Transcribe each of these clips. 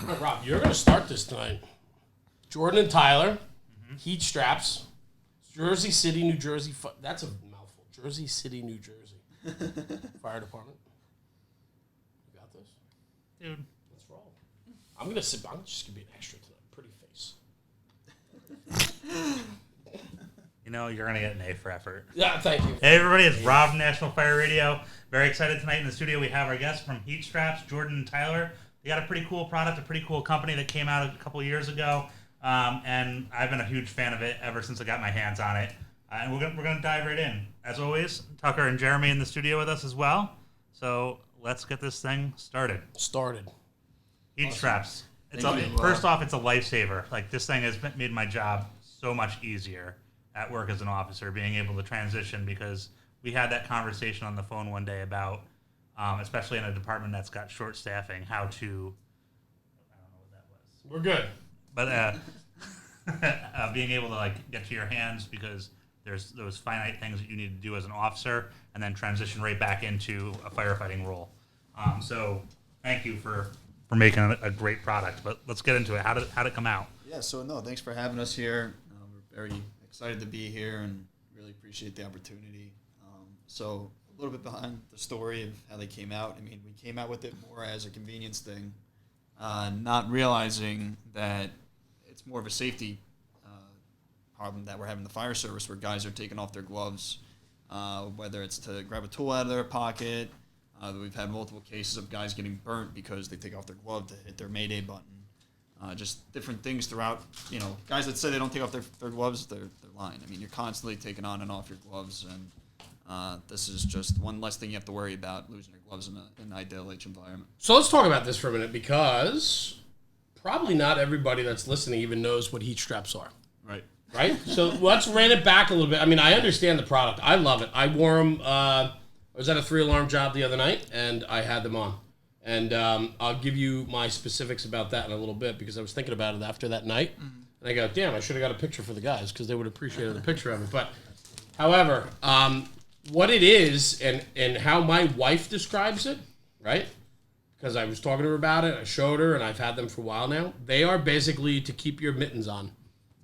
All right, Rob, you're going to start this tonight. Jordan and Tyler, heat straps, Jersey City, New Jersey. That's a mouthful. Jersey City, New Jersey. Fire department. You got this? Dude. Let's roll. I'm just going to be an extra tonight. Pretty face. You know, you're going to get an A for effort. Yeah, thank you. Hey, everybody. It's Rob from National Fire Radio. Very excited tonight in the studio. We have our guests from Heat Straps, Jordan and Tyler. They got a pretty cool product, a pretty cool company that came out a couple of years ago. And I've been a huge fan of it ever since I got my hands on it. And we're gonna dive right in. As always, Tucker and Jeremy in the studio with us as well. So let's get this thing started. Heat straps. First off, it's a lifesaver. Like, this thing has made my job so much easier at work as an officer, being able to transition, because we had that conversation on the phone one day about, especially in a department that's got short staffing, how to, I don't know what that was. We're good. But being able to, like, get to your hands, because there's those finite things that you need to do as an officer, and then transition right back into a firefighting role. So thank you for making a great product. But let's get into it. How did it come out? Yeah, so no, thanks for having us here. We're very excited to be here and really appreciate the opportunity. So a little bit behind the story of how they came out. I mean, we came out with it more as a convenience thing, not realizing that it's more of a safety problem that we're having in the fire service, where guys are taking off their gloves, whether it's to grab a tool out of their pocket. We've had multiple cases of guys getting burnt because they take off their glove to hit their Mayday button. Just different things throughout. You know, guys that say they don't take off their gloves, they're lying. I mean, you're constantly taking on and off your gloves, and this is just one less thing you have to worry about, losing your gloves in an ideal H environment. So let's talk about this for a minute, because probably not everybody that's listening even knows what heat straps are. Right? So let's rein it back a little bit. I mean, I understand the product. I love it. I wore them. I was at a 3-alarm job the other night, and I had them on. And I'll give you my specifics about that in a little bit, because I was thinking about it after that night. Mm-hmm. And I go, damn, I should have got a picture for the guys, because they would appreciate the picture of it. But, however, what it is and how my wife describes it, right? Because I was talking to her about it, I showed her, and I've had them for a while now. They are basically to keep your mittens on.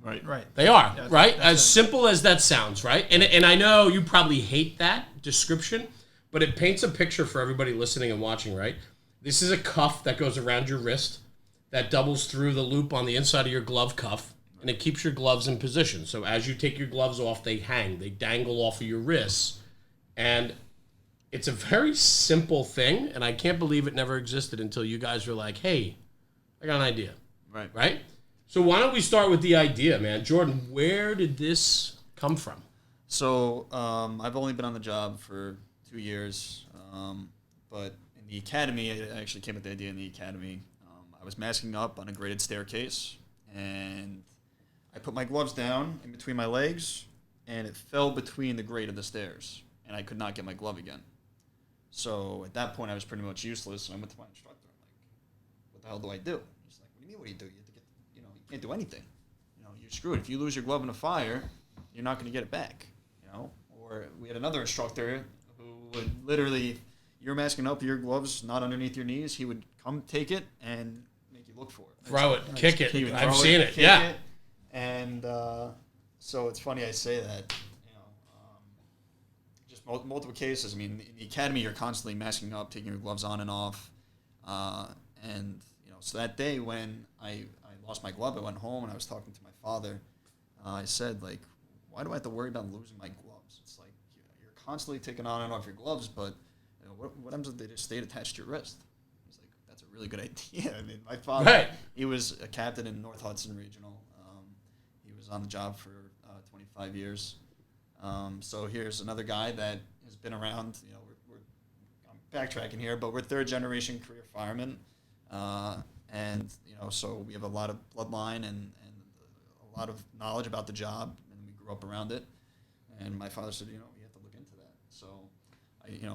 Right. They are, yeah, right? As simple as that sounds, right? And I know you probably hate that description, but it paints a picture for everybody listening and watching, right? This is a cuff that goes around your wrist that doubles through the loop on the inside of your glove cuff, and it keeps your gloves in position. So as you take your gloves off, they hang. They dangle off of your wrists. And it's a very simple thing, and I can't believe it never existed until you guys were like, hey, I got an idea. Right? So why don't we start with the idea, man? Jordan, where did this come from? So I've only been on the job for 2 years, but in the academy, I actually came with the idea in the academy. I was masking up on a graded staircase, and I put my gloves down in between my legs, and it fell between the grade of the stairs, and I could not get my glove again. So at that point, I was pretty much useless, and I went to my instructor. I'm like, what the hell do I do? He's like, what do you mean, what do you do? You have to get, you can't do anything. You're screwed. If you lose your glove in a fire, you're not going to get it back, Or we had another instructor who would literally, you're masking up, your gloves not underneath your knees, he would come take it and make you look for it. Throw it, kick it. I've seen it, yeah. And so it's funny I say that, just multiple cases. I mean, in the academy, you're constantly masking up, taking your gloves on and off. And, so that day when I lost my glove, I went home and I was talking to my father. I said, like, why do I have to worry about losing my gloves? It's like, you're constantly taking on and off your gloves, but what happens if they just stayed attached to your wrist? He's like, that's a really good idea. I mean, my father, He was a captain in North Hudson Regional. He was on the job for 25 years. So here's another guy that has been around. I'm backtracking here, but we're third-generation career firemen. And, so we have a lot of bloodline and a lot of knowledge about the job, and we grew up around it. And my father said, you have to look into that. So,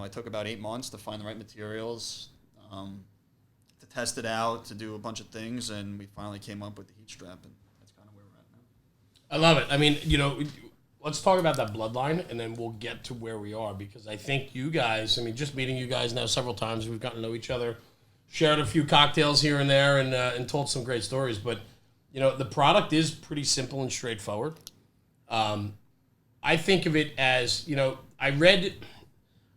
I took about 8 months to find the right materials, to test it out, to do a bunch of things, and we finally came up with the heat strap, and that's kind of where we're at now. I love it. I mean, let's talk about that bloodline, and then we'll get to where we are, because I think you guys, just meeting you guys now several times, we've gotten to know each other shared a few cocktails here and there, and told some great stories. But the product is pretty simple and straightforward. I think of it as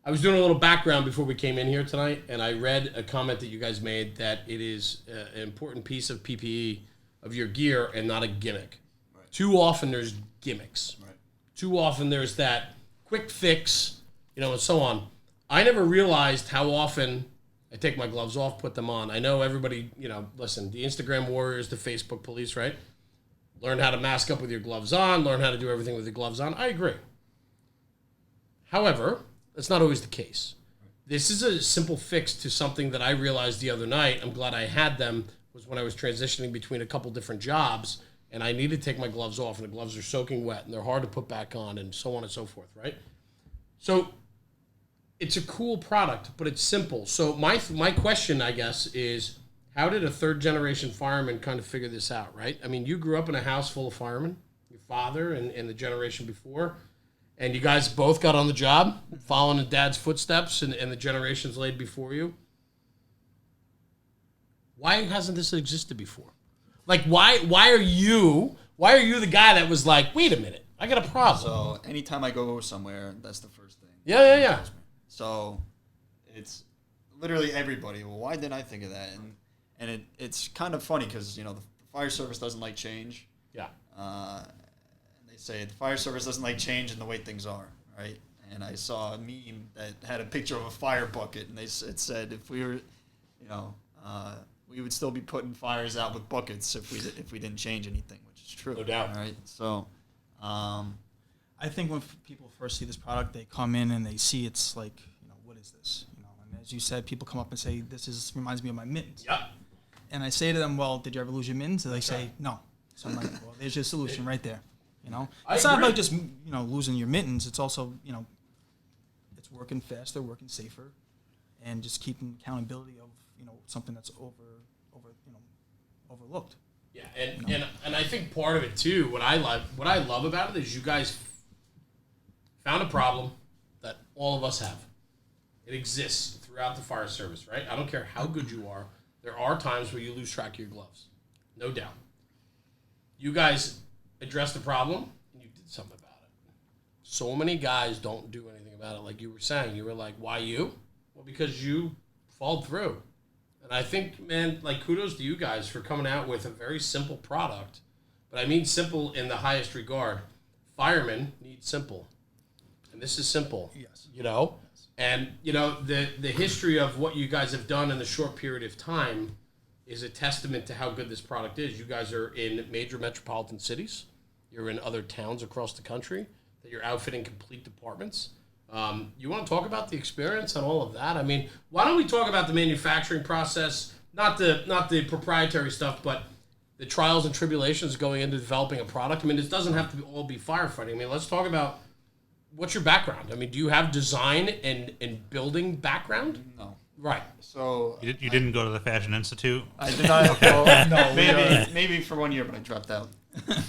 I was doing a little background before we came in here tonight, and I read a comment that you guys made that it is an important piece of PPE of your gear and not a gimmick. Right. Too often there's gimmicks. Right. Too often there's that quick fix, and so on. I never realized how often I take my gloves off, put them on. I know everybody, listen, the Instagram warriors, the Facebook police, right? Learn how to mask up with your gloves on, learn how to do everything with your gloves on. I agree. However, that's not always the case. This is a simple fix to something that I realized the other night. I'm glad I had them, was when I was transitioning between a couple different jobs, and I needed to take my gloves off, and the gloves are soaking wet, and they're hard to put back on, and so on and so forth, right? So it's a cool product, but it's simple. So my question, I guess, is how did a third-generation fireman kind of figure this out, right? I mean, you grew up in a house full of firemen, your father and the generation before. And you guys both got on the job, following in Dad's footsteps and the generations laid before you. Why hasn't this existed before? Like, why are you the guy that was like, wait a minute, I got a problem? So anytime I go somewhere, that's the first thing. Yeah. So it's literally everybody. Well, why didn't I think of that? And it's kind of funny because the fire service doesn't like change. Yeah. Say the fire service doesn't like change in the way things are, right? And I saw a meme that had a picture of a fire bucket, and it said if we were, we would still be putting fires out with buckets if we didn't change anything, which is true. No doubt. Right? So, I think when people first see this product, they come in and they see it's like, what is this? And as you said, people come up and say, this reminds me of my mittens. Yeah. And I say to them, well, did you ever lose your mittens? And they say, no. So I'm like, well, there's your solution right there. It's not about just losing your mittens. It's also it's working faster, working safer, and just keeping accountability of something that's overlooked. Yeah, and I think part of it too. What I love about it is you guys found a problem that all of us have. It exists throughout the fire service, right? I don't care how good you are. There are times where you lose track of your gloves, no doubt. You guys addressed the problem, and you did something about it. So many guys don't do anything about it. Like you were saying, you were like, why you? Well, because you followed through. And I think, man, like kudos to you guys for coming out with a very simple product. But I mean simple in the highest regard. Firemen need simple. And this is simple. Yes. And, the history of what you guys have done in the short period of time is a testament to how good this product is. You guys are in major metropolitan cities. You're in other towns across the country that you're outfitting complete departments. You want to talk about the experience and all of that? I mean, why don't we talk about the manufacturing process, not the proprietary stuff, but the trials and tribulations going into developing a product? I mean, this doesn't have to all be firefighting. I mean, let's talk about what's your background. I mean, do you have design and building background? No. Right. So you didn't go to the Fashion Institute? I did not. Well, no, maybe for 1 year, but I dropped out.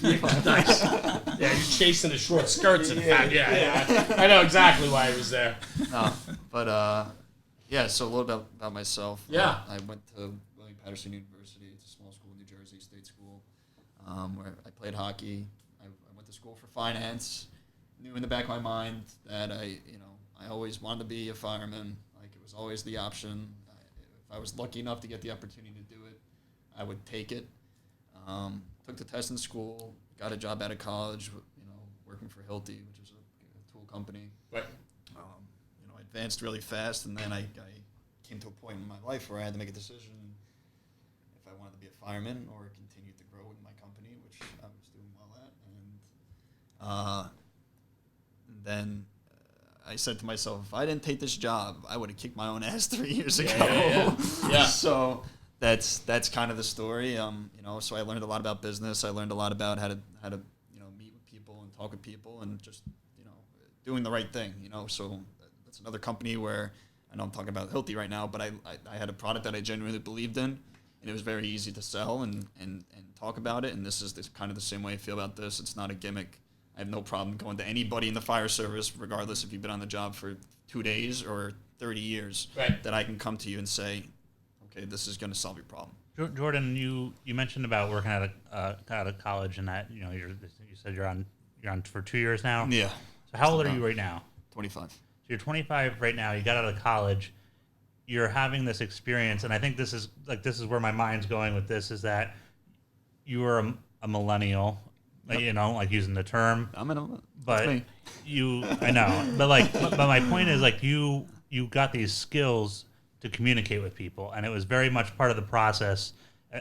Nice. Yeah, you're chasing the short skirts in fact. Yeah. I know exactly why he was there. No, but so a little bit about myself. Yeah. I went to William Patterson University. It's a small school in New Jersey, state school, where I played hockey. I went to school for finance. Knew in the back of my mind that I always wanted to be a fireman. Like it was always the option. If I was lucky enough to get the opportunity to do it, I would take it. Took the test in school, got a job out of college, working for Hilti, which is a tool company. Right. I advanced really fast, and then I came to a point in my life where I had to make a decision if I wanted to be a fireman or continue to grow in my company, which I was doing well at. And then I said to myself, if I didn't take this job, I would have kicked my own ass 3 years ago. Yeah. So that's kind of the story. So I learned a lot about business. I learned a lot about how to meet with people and talk with people and just doing the right thing. So that's another company where I know I'm talking about Hilti right now, but I had a product that I genuinely believed in, and it was very easy to sell and talk about it. And this is kind of the same way I feel about this. It's not a gimmick. I have no problem going to anybody in the fire service, regardless if you've been on the job for 2 days or 30 years, right, that I can come to you and say, okay, this is going to solve your problem. Jordan, you mentioned about working out of college and that you said you're on for 2 years now. Yeah. So how old are you right now? 25. So you're 25 right now. You got out of college. You're having this experience, and I think this is where my mind's going with this, is that you were a millennial, like using the term. I'm in a. But I know, but my point is you got these skills to communicate with people, and it was very much part of the process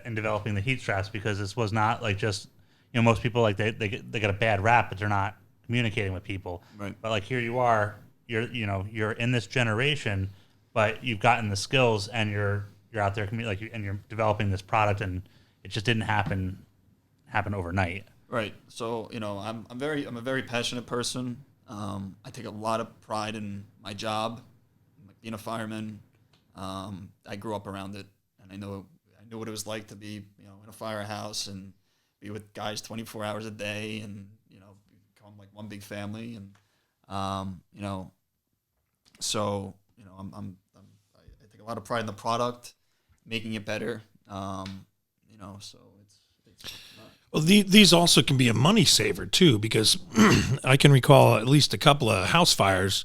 in developing the heat straps, because this was not like just most people they get a bad rap, but they're not communicating with people. Right. But here you are, you're in this generation, but you've gotten the skills and you're out there and you're developing this product, and it just didn't happen overnight. Right. So I'm a very passionate person. I take a lot of pride in my job, like being a fireman. I grew up around it, and I knew what it was like to be in a firehouse and be with guys 24 hours a day, and become like one big family, and so I take a lot of pride in the product, making it better. So it's Well, these also can be a money saver too, because I can recall at least a couple of house fires.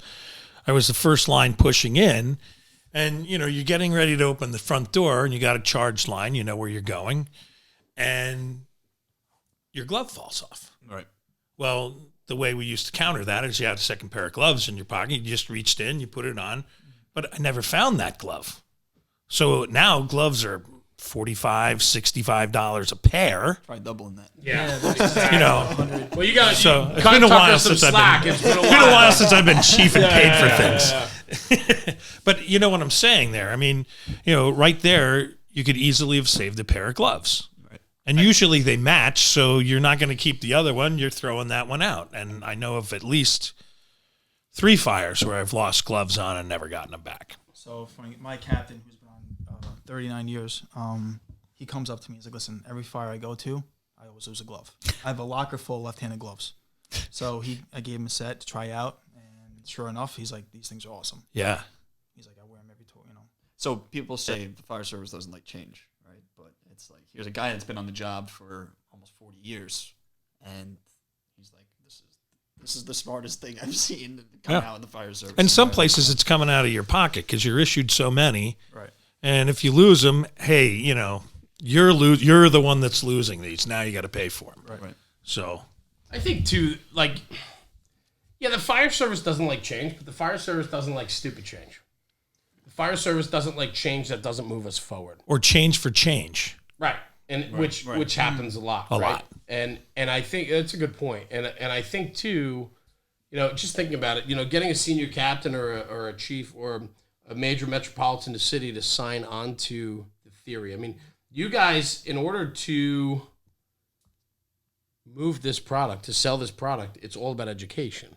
I was the first line pushing in, and you're getting ready to open the front door, and you got a charge line, you know where you're going, and your glove falls off. right. Well, the way we used to counter that is you had a second pair of gloves in your pocket. You just reached in, you put it on, but I never found that glove. So now gloves are $45, $65 a pair. Try doubling that. Yeah. Well, you got so it's been a while since It's been a while since I've been chief and paid for things. But you know what I'm saying there. I mean, right there, you could easily have saved a pair of gloves. Right. And usually they match, so you're not going to keep the other one. You're throwing that one out. And I know of at least 3 fires where I've lost gloves on and never gotten them back. So funny, my captain, who's been on 39 years, he comes up to me. He's like, "Listen, every fire I go to, I always lose a glove. I have a locker full of left-handed gloves." So I gave him a set to try out, and sure enough, he's like, "These things are awesome." Yeah. He's like, "I wear them every tour, So people say the fire service doesn't like change, right? But it's like, here's a guy that's been on the job for almost 40 years, and he's like, this is the smartest thing I've seen come out in the fire service. And some places it's coming out of your pocket because you're issued so many. Right. And if you lose them, hey, you're the one that's losing these. Now you got to pay for them. Right. So I think too, the fire service doesn't like change, but the fire service doesn't like stupid change. The fire service doesn't like change that doesn't move us forward. or change for change. Right. And which happens a lot. A right? lot. And I think that's a good point. And I think too, just thinking about it, getting a senior captain or a chief or a major metropolitan city to sign on to the theory. I mean, you guys, in order to move this product, to sell this product, it's all about education,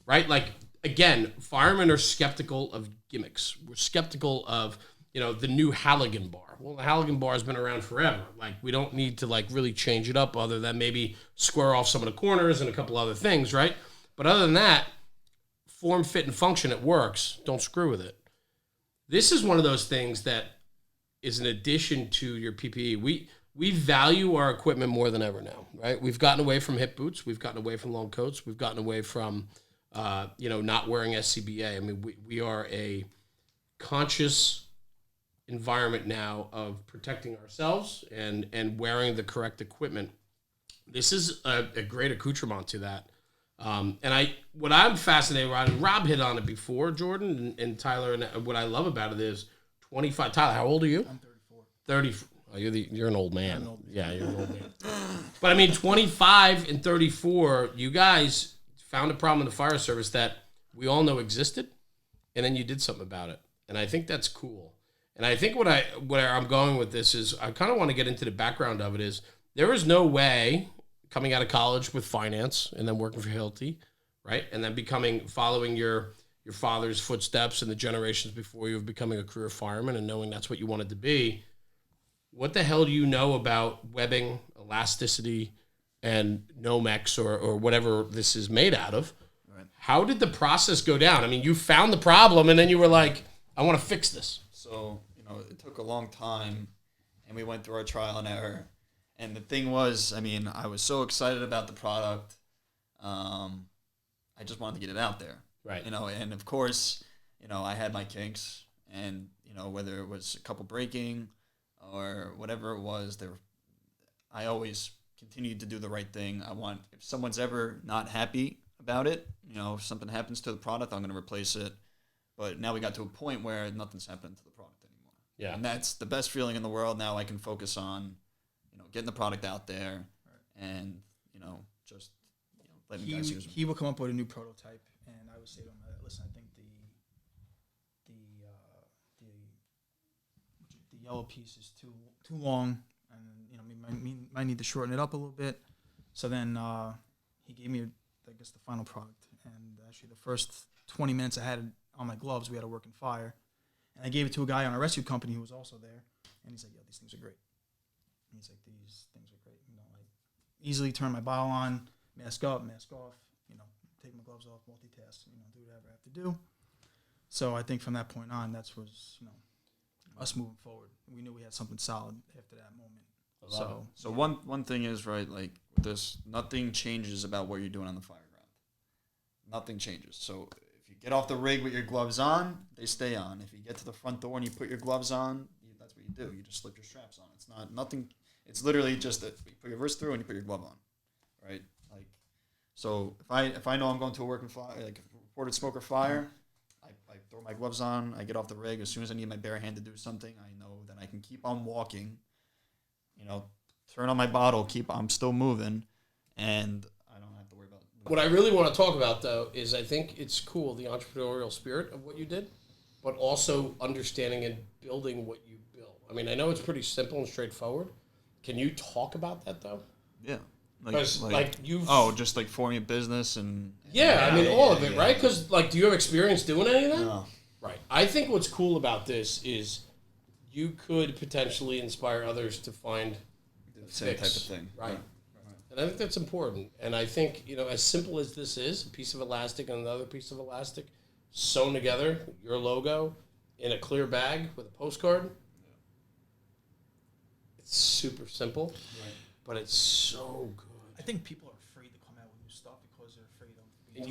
right? Like, again, firemen are skeptical of gimmicks. We're skeptical of, the new Halligan bar. Well, the Halligan bar has been around forever. Like, we don't need to really change it up other than maybe square off some of the corners and a couple other things, right? But other than that, form, fit, and function, it works. Don't screw with it. This is one of those things that is an addition to your PPE. We value our equipment more than ever now, right? We've gotten away from hip boots. We've gotten away from long coats. We've gotten away from, not wearing SCBA. I mean, we are a conscious environment now of protecting ourselves and wearing the correct equipment. This is a great accoutrement to that. What I'm fascinated by, and Rob hit on it before, Jordan and Tyler, and what I love about it is 25. Tyler, how old are you? I'm 34. 34. Oh, you're an old man. Yeah, you're an old man. But I mean, 25 and 34, you guys found a problem in the fire service that we all know existed, and then you did something about it. And I think that's cool. And I think where I'm going with this is I kind of want to get into the background of it is there is no way coming out of college with finance and then working for Hilti, right? And then following your father's footsteps and the generations before you of becoming a career fireman and knowing that's what you wanted to be. What the hell do you know about webbing, elasticity, and Nomex or whatever this is made out of? Right. How did the process go down? I mean, you found the problem and then you were like, I want to fix this. So, it took a long time, and we went through our trial and error. And the thing was, I mean, I was so excited about the product. I just wanted to get it out there. Right. And of course, I had my kinks, and, whether it was a couple breaking or whatever it was, I always continued to do the right thing. If someone's ever not happy about it, if something happens to the product, I'm going to replace it. But now we got to a point where nothing's happening to the product anymore. Yeah. And that's the best feeling in the world. Now I can focus on, getting the product out there and, just letting guys use them. He will come up with a new prototype, and I would say to him, listen, I think the yellow piece is too long, and we might need to shorten it up a little bit. So then he gave me, I guess, the final product. And actually, the first 20 minutes I had it on my gloves, we had a working fire, and I gave it to a guy on a rescue company who was also there, and he's like, "Yo, these things are great." And he's like, "These things are great." I easily turn my bottle on, mask up, mask off, take my gloves off, multitask, do whatever I have to do. So I think from that point on, that was, us moving forward. We knew we had something solid after that moment. So one thing is, right, like with this, nothing changes about what you're doing on the fire ground. Nothing changes. So if you get off the rig with your gloves on, they stay on. If you get to the front door and you put your gloves on, that's what you do. You just slip your straps on. It's not nothing. It's literally just that you put your wrist through and you put your glove on, right? Like, so if I know I'm going to a working fire, like a reported smoke or fire, I throw my gloves on. I get off the rig. As soon as I need my bare hand to do something, I know that I can keep on walking. Turn on my bottle. I'm still moving, and I don't have to worry about it. What I really want to talk about, though, is I think it's cool, the entrepreneurial spirit of what you did, but also understanding and building what you built. I mean, I know it's pretty simple and straightforward. Can you talk about that, though? Yeah. Just like forming a business and I mean, all of it, right? Because, do you have experience doing any of that? No. Right. I think what's cool about this is you could potentially inspire others to find the same type of thing. Right. And I think that's important. And I think, as simple as this is, a piece of elastic and another piece of elastic sewn together, your logo in a clear bag with a postcard. It's super simple, but it's so good. I think people are afraid to come out with new stuff because they're afraid of. And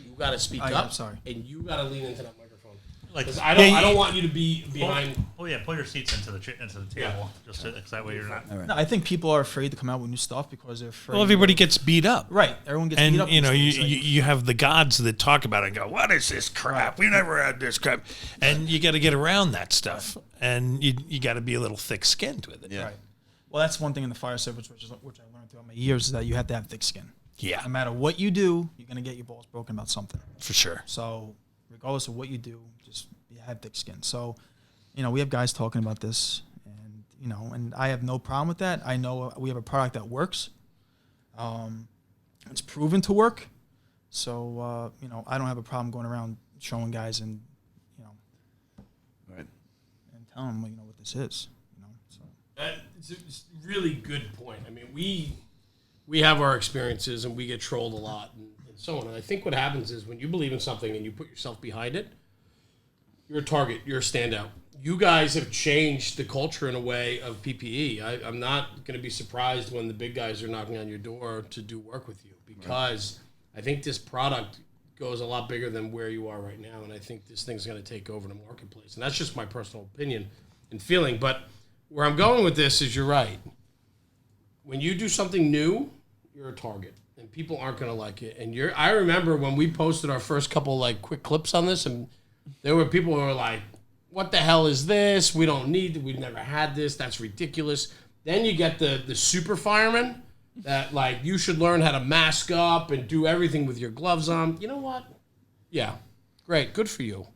you got to speak up. I'm sorry. And you got to lean into that microphone. Like, I don't want you to be behind. Pull your seats into the table, just so that way you're not. No, I think people are afraid to come out with new stuff because they're afraid. Well, everybody gets beat up. Right. Everyone gets And, beat up. you have the gods that talk about it and go, what is this crap? We never had this crap. And you got to get around that stuff. And you got to be a little thick-skinned with it. Yeah. Right. Well, that's one thing in the fire service, which I learned throughout my years, is that you have to have thick skin. Yeah. No matter what you do, you're going to get your balls broken about something. For sure. So regardless of what you do, just have thick skin. So, we have guys talking about this, and, and I have no problem with that. I know we have a product that works. It's proven to work. So, I don't have a problem going around showing guys and, Right. and telling them, what this is. So. It's a really good point. I mean, we have our experiences and we get trolled a lot and so on. And I think what happens is when you believe in something and you put yourself behind it, you're a target. You're a standout. You guys have changed the culture in a way of PPE. I'm not going to be surprised when the big guys are knocking on your door to do work with you because I think this product goes a lot bigger than where you are right now, and I think this thing's going to take over the marketplace. And that's just my personal opinion and feeling. But where I'm going with this is you're right. When you do something new, you're a target, and people aren't going to like it. And I remember when we posted our first couple quick clips on this, and there were people who were like, what the hell is this? We've never had this. That's ridiculous. Then you get the super firemen that you should learn how to mask up and do everything with your gloves on. You know what? Yeah. Great. Good for you.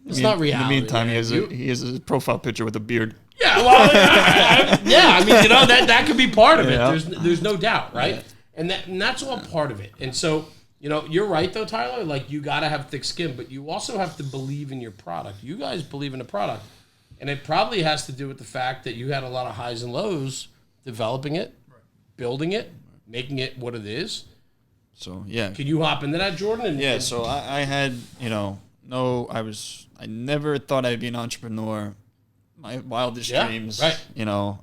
It's not reality. In the meantime, he has a profile picture with a beard. Yeah, well, I mean, that could be part of it. Yeah. There's no doubt, right? Yeah. And that's all part of it. And so, you're right, though, Tyler. You got to have thick skin, but you also have to believe in your product. You guys believe in the product. And it probably has to do with the fact that you had a lot of highs and lows developing it, building it, making it what it is. So, yeah. Can you hop into that, Jordan? So I had, I never thought I'd be an entrepreneur. my wildest Yeah, dreams. right. You know,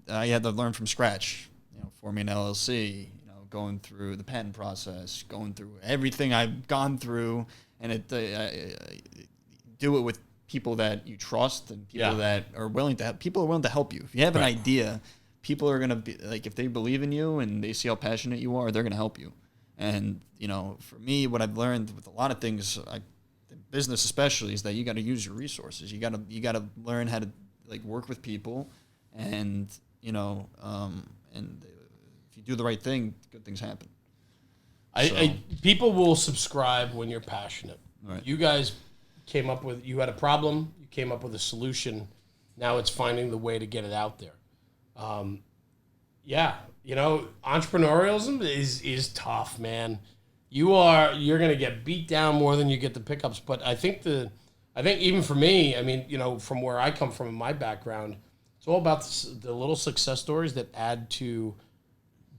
I had to learn from scratch. You know, forming an LLC. You know, going through the patent process, going through everything I've gone through, and do it with people that you trust and people that are willing to help. People are willing to help you. If you have an idea, people are gonna be like, if they believe in you and they see how passionate you are, they're gonna help you. And you know, for me, what I've learned with a lot of things, business especially, is that you got to use your resources. You got to learn how to like work with people, and you know, and if you do the right thing, good things happen. People will subscribe when you're passionate. Right. You guys came up with, you had a problem, you came up with a solution. Now it's finding the way to get it out there. You know, entrepreneurialism is tough, man. You're going to get beat down more than you get the pickups. But I think even for me, I mean, you know, from where I come from in my background, it's all about the little success stories that add to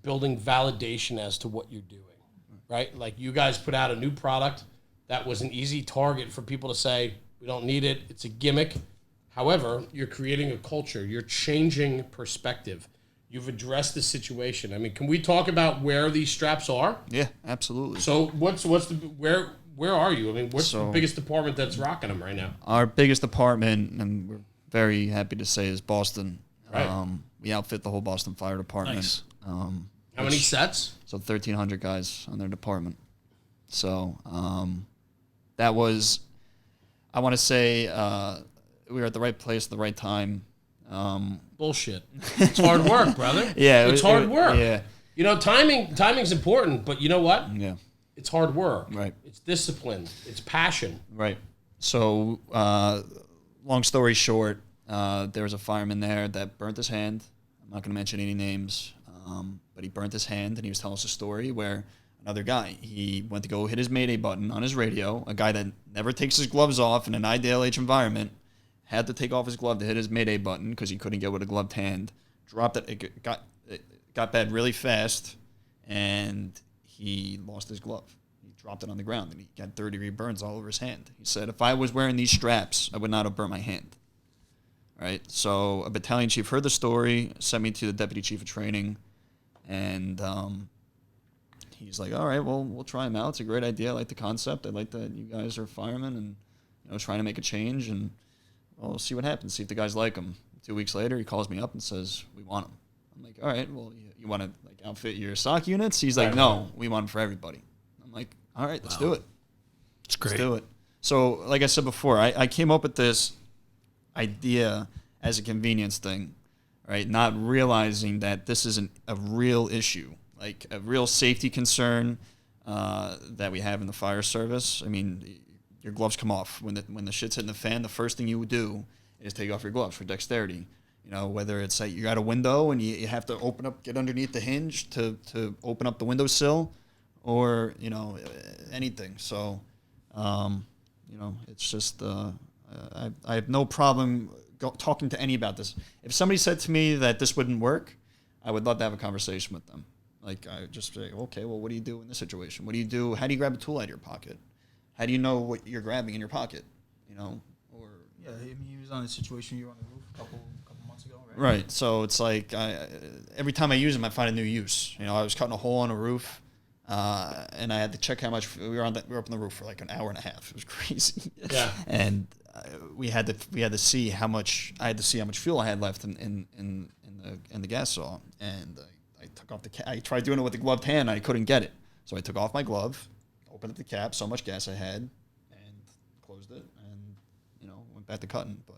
building validation as to what you're doing, right? Like you guys put out a new product that was an easy target for people to say, we don't need it, it's a gimmick. However, you're creating a culture, you're changing perspective. You've addressed the situation. I mean, can we talk about where these straps are? Yeah, absolutely. So where are you? I mean, what's the biggest department that's rocking them right now? Our biggest department, and we're very happy to say, is Boston. Right. We outfit the whole Boston Fire Department. Nice. How many sets? So 1,300 guys on their department. So that was, I want to say, we were at the right place at the right time. Bullshit. It's hard work, brother. Yeah. It's hard work. Yeah. You know, timing's important, but you know what? Yeah. It's hard work. Right. It's discipline. It's passion. Right. So, long story short, there was a fireman there that burnt his hand. I'm not going to mention any names, but he burnt his hand, and he was telling us a story where another guy, he went to go hit his Mayday button on his radio, a guy that never takes his gloves off in an IDLH environment, had to take off his glove to hit his Mayday button because he couldn't get with a gloved hand, dropped it, it got bad really fast, and he lost his glove. He dropped it on the ground, and he got third-degree burns all over his hand. He said, if I was wearing these straps, I would not have burnt my hand. Right? So a battalion chief heard the story, sent me to the deputy chief of training, and he's like, all right, well, we'll try him out. It's a great idea. I like the concept. I like that you guys are firemen and, you know, trying to make a change, and we'll see what happens, see if the guys like him. 2 weeks later, he calls me up and says, we want him. I'm like, all right, well, you want to like outfit your SOC units? He's like, no, we want him for everybody. I'm like, all right, let's do it. It's great. Let's do it. So, like I said before, I came up with this idea as a convenience thing, right? Not realizing that this isn't a real issue, like a real safety concern that we have in the fire service. I mean, your gloves come off when the shit's hitting the fan. The first thing you would do is take off your gloves for dexterity. You know, whether it's like you're at a window and you have to get underneath the hinge to open up the windowsill, or, you know, anything. So, you know, it's just, I have no problem talking to any about this. If somebody said to me that this wouldn't work, I would love to have a conversation with them. Like, I just say, okay, well, what do you do in this situation? What do you do? How do you grab a tool out of your pocket? How do you know what you're grabbing in your pocket? You know, or Yeah, I mean, he was on a situation you were on the roof a couple months ago, right? right. So it's like every time I use them, I find a new use. You know, I was cutting a hole on a roof, and I had to check how much we were up on the roof for like an hour and a half. It was crazy. Yeah. And we had to see how much fuel I had left in the gas saw, and I took off I tried doing it with the gloved hand. I couldn't get it, so I took off my glove, opened up the cap, saw how much gas I had, and closed it, and, you know, went back to cutting. But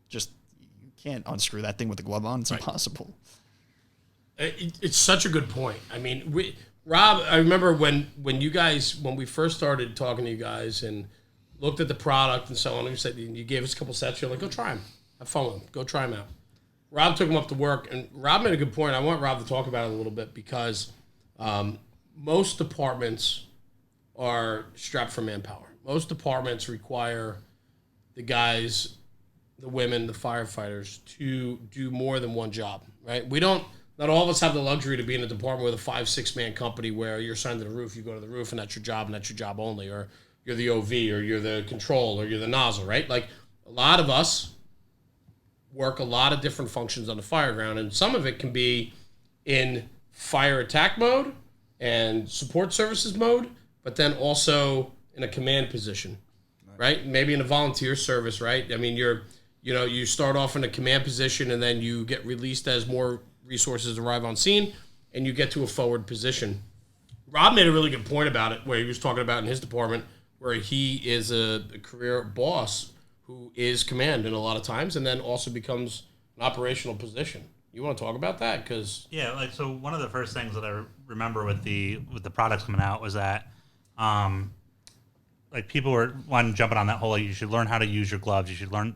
just, you can't unscrew that thing with the glove on. It's impossible. It's such a good point. I mean, Rob, I remember when we first started talking to you guys and looked at the product and so on, you said you gave us a couple sets. You're like, go try them, have fun with them, go try them out. Rob took them up to work, and Rob made a good point. I want Rob to talk about it a little bit because most departments are strapped for manpower. Most departments require the guys, the women, the firefighters to do more than one job, right? Not all of us have the luxury to be in a department with a 5-6 man company where you're assigned to the roof, you go to the roof, and that's your job only, or you're the OV, or you're the control, or you're the nozzle, right? Like, a lot of us work a lot of different functions on the fire ground, and some of it can be in fire attack mode and support services mode, but then also in a command position, right? Maybe in a volunteer service, right? I mean, you start off in a command position and then you get released as more resources arrive on scene and you get to a forward position. Rob made a really good point about it where he was talking about in his department where he is a career boss who is command in a lot of times and then also becomes an operational position. You want to talk about that? Because so one of the first things that I remember with the products coming out was that people were jumping on that whole you should learn how to use your gloves, you should learn,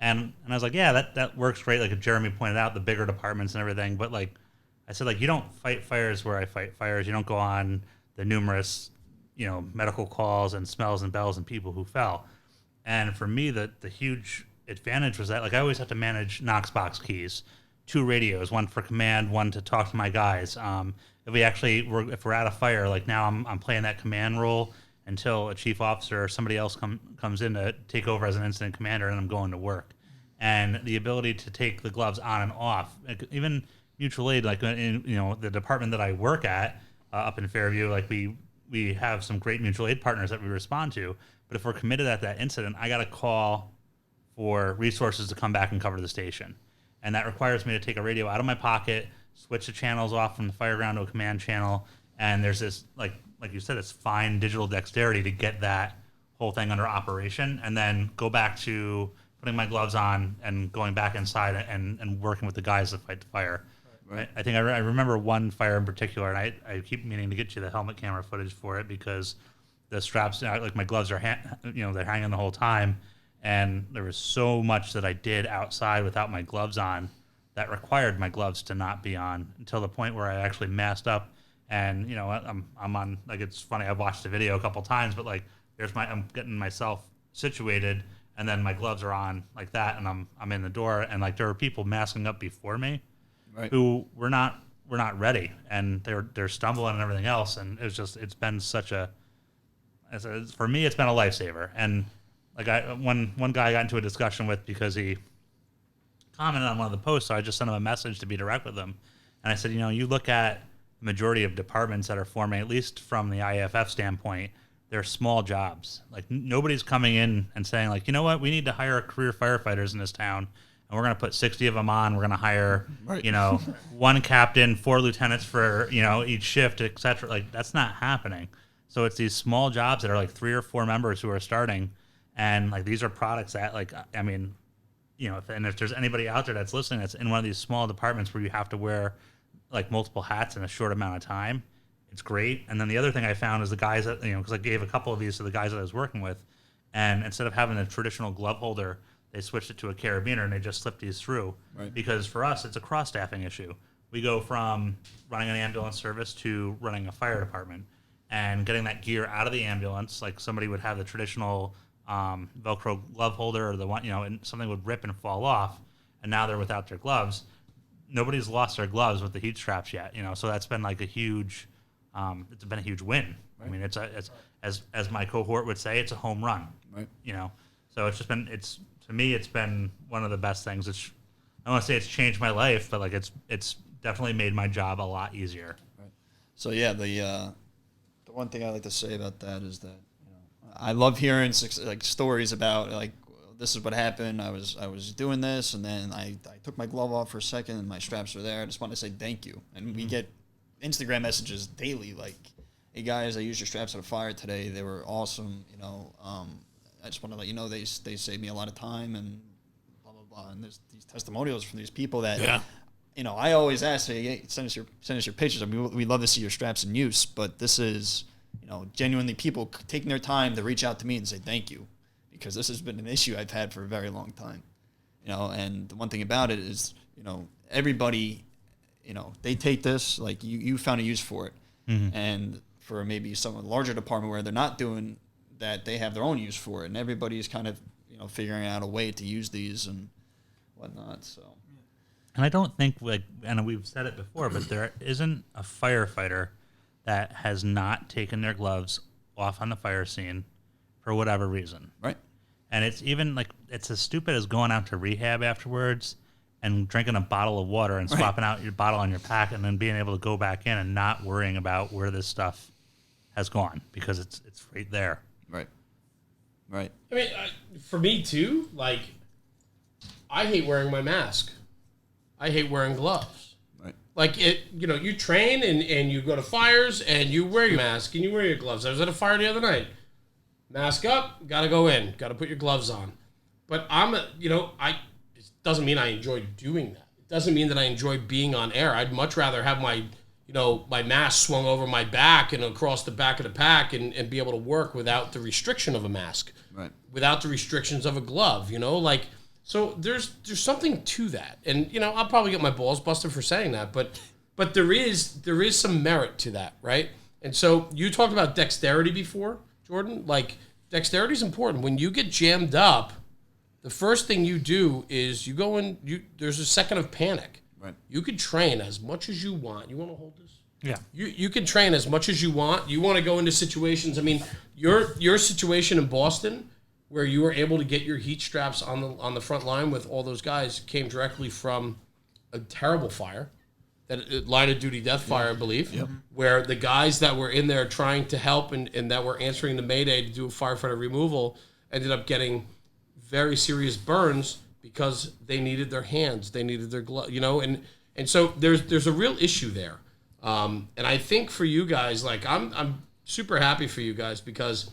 and I was like, yeah, that works great. Like Jeremy pointed out, the bigger departments and everything, but I said, you don't fight fires where I fight fires. You don't go on the numerous, medical calls and smells and bells and people who fell. And for me, the huge advantage was that I always have to manage Knox box keys, 2 radios, one for command, one to talk to my guys. If we're at a fire, now I'm playing that command role until a chief officer or somebody else comes in to take over as an incident commander, and I'm going to work. And the ability to take the gloves on and off, even mutual aid, in the department that I work at up in Fairview, we have some great mutual aid partners that we respond to. But if we're committed at that incident, I got to call for resources to come back and cover the station. And that requires me to take a radio out of my pocket, switch the channels off from the fire ground to a command channel. And there's this, like you said, it's fine digital dexterity to get that whole thing under operation and then go back to putting my gloves on and going back inside and working with the guys to fight the fire. Right. I think I remember one fire in particular, and I keep meaning to get you the helmet camera footage for it because the straps, my gloves are, they're hanging the whole time. And there was so much that I did outside without my gloves on that required my gloves to not be on until the point where I actually masked up. And, I'm on, it's funny, I've watched the video a couple times, but I'm getting myself situated and then my gloves are on like that. And I'm in the door and there were people masking up before me who were not ready and they're stumbling and everything else. And it's been for me, it's been a lifesaver. And one guy I got into a discussion with because he commented on one of the posts, so I just sent him a message to be direct with him. And I said, you look at the majority of departments that are forming, at least from the IAFF standpoint, they're small jobs. Nobody's coming in and saying, you know what, we need to hire career firefighters in this town, and we're going to put 60 of them on. We're going to hire, one captain, 4 lieutenants for, each shift, et cetera. That's not happening. So it's these small jobs that are 3 or 4 members who are starting. And these are products that if there's anybody out there that's listening that's in one of these small departments where you have to wear multiple hats in a short amount of time, it's great. And then the other thing I found is the guys that because I gave a couple of these to the guys that I was working with, and instead of having a traditional glove holder, they switched it to a carabiner and they just slipped these through. Right. Because for us, it's a cross staffing issue. We go from running an ambulance service to running a fire department, and getting that gear out of the ambulance, somebody would have the traditional Velcro glove holder or the one, and something would rip and fall off, and now they're without their gloves. Nobody's lost their gloves with the heat straps yet, so that's been a huge, it's been a huge win. Right. I mean, it's as my cohort would say, it's a home run. Right. So it's just been, to me, it's been one of the best things. I don't want to say it's changed my life, but it's definitely made my job a lot easier. Right. So yeah, the one thing I like to say about that is that I love hearing stories about this is what happened. I was doing this, and then I took my glove off for a second, and my straps were there. I just want to say thank you. And we get Instagram messages daily hey guys, I used your straps at a fire today. They were awesome. I just want to let you know they saved me a lot of time and blah blah blah. And there's these testimonials from these people that I always ask, hey, send us your pictures. I mean, we love to see your straps in use, but this is genuinely people taking their time to reach out to me and say thank you, because this has been an issue I've had for a very long time. And the one thing about it is, everybody, they take this, you found a use for it. Mm-hmm. And for maybe some larger department where they're not doing that, they have their own use for it. And everybody's kind of, figuring out a way to use these and whatnot. So. And I don't think, and we've said it before, but there isn't a firefighter that has not taken their gloves off on the fire scene for whatever reason. Right. And it's even like it's as stupid as going out to rehab afterwards and drinking a bottle of water and swapping out your bottle on your pack and then being able to go back in and not worrying about where this stuff has gone because it's right there. Right. Right. I mean, for me too, like, I hate wearing my mask. I hate wearing gloves. Right. Like, you train and you go to fires and you wear your mask and you wear your gloves. I was at a fire the other night. Mask up, got to go in, got to put your gloves on. But it doesn't mean I enjoy doing that. It doesn't mean that I enjoy being on air. I'd much rather have my mask swung over my back and across the back of the pack and be able to work without the restriction of a mask, right? Without the restrictions of a glove, So there's something to that, and I'll probably get my balls busted for saying that, but there is some merit to that, right? And so you talked about dexterity before, Jordan. Like, dexterity is important. When you get jammed up, the first thing you do is you go in. There's a second of panic. Right. You can train as much as you want. You want to hold this? Yeah. You can train as much as you want. You want to go into situations. I mean, your situation in Boston, where you were able to get your heat straps on the front line with all those guys, came directly from a terrible fire, that line of duty death fire, I believe, where the guys that were in there trying to help and that were answering the mayday to do a firefighter removal ended up getting very serious burns because they needed their hands, they needed their gloves, and so there's a real issue there, and I think for you guys, like I'm super happy for you guys because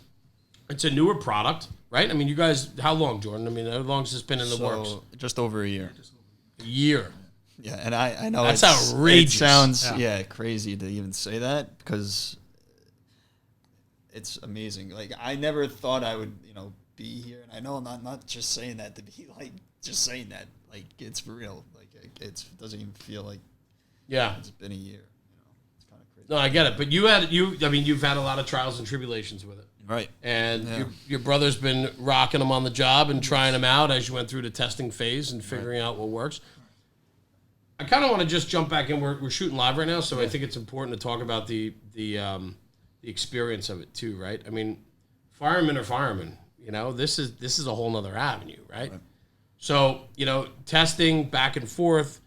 it's a newer product, right? I mean, you guys, how long, Jordan? I mean, how long has this been in the works? Just over a year. A year. Yeah, and I know that's outrageous. It sounds crazy to even say that because it's amazing. Like, I never thought I would be here, and I know I'm not just saying that to be like just saying that. Like, it's for real. Like, it doesn't even feel like it's been a year. It's kind of crazy. No, I get it, but you've had a lot of trials and tribulations with it. Right. And your brother's been rocking them on the job and trying them out as you went through the testing phase and figuring out what works. I kind of want to just jump back in. We're shooting live right now, so I think it's important to talk about the experience of it too, right? I mean, firemen are firemen. This is a whole nother avenue, right? So, testing back and forth,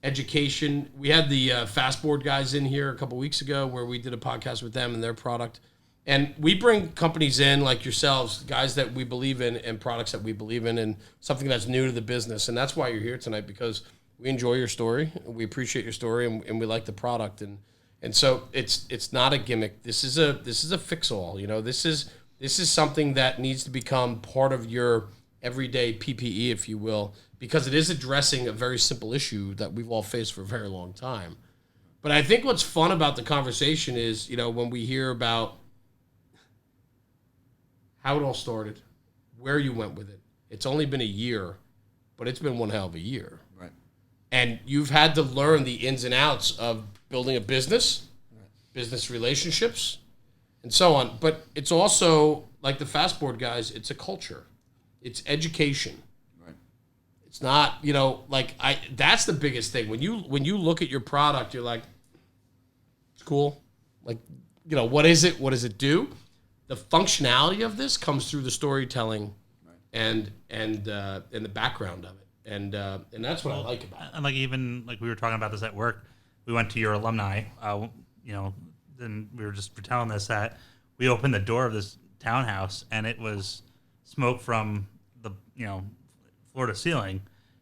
education. We had the Fastboard guys in here a couple weeks ago where we did a podcast with them and their product. And we bring companies in like yourselves, guys that we believe in and products that we believe in and something that's new to the business. And that's why you're here tonight, because we enjoy your story. We appreciate your story and we like the product. And so it's not a gimmick. This is a fix-all. This is something that needs to become part of your everyday PPE, if you will, because it is addressing a very simple issue that we've all faced for a very long time. But I think what's fun about the conversation is, when we hear about how it all started, where you went with it. It's only been a year, but it's been one hell of a year. Right. And you've had to learn the ins and outs of building a business, business relationships, and so on. But it's also, like the Fastboard guys, it's a culture. It's education. Right. It's not, that's the biggest thing. When you look at your product, you're like, it's cool. Like, what is it? What does it do? The functionality of this comes through the storytelling and the background of it. And that's what I like about it. And even we were talking about this at work, we went to your alumni, then we were just telling this that we opened the door of this townhouse and it was smoke from the, floor to ceiling.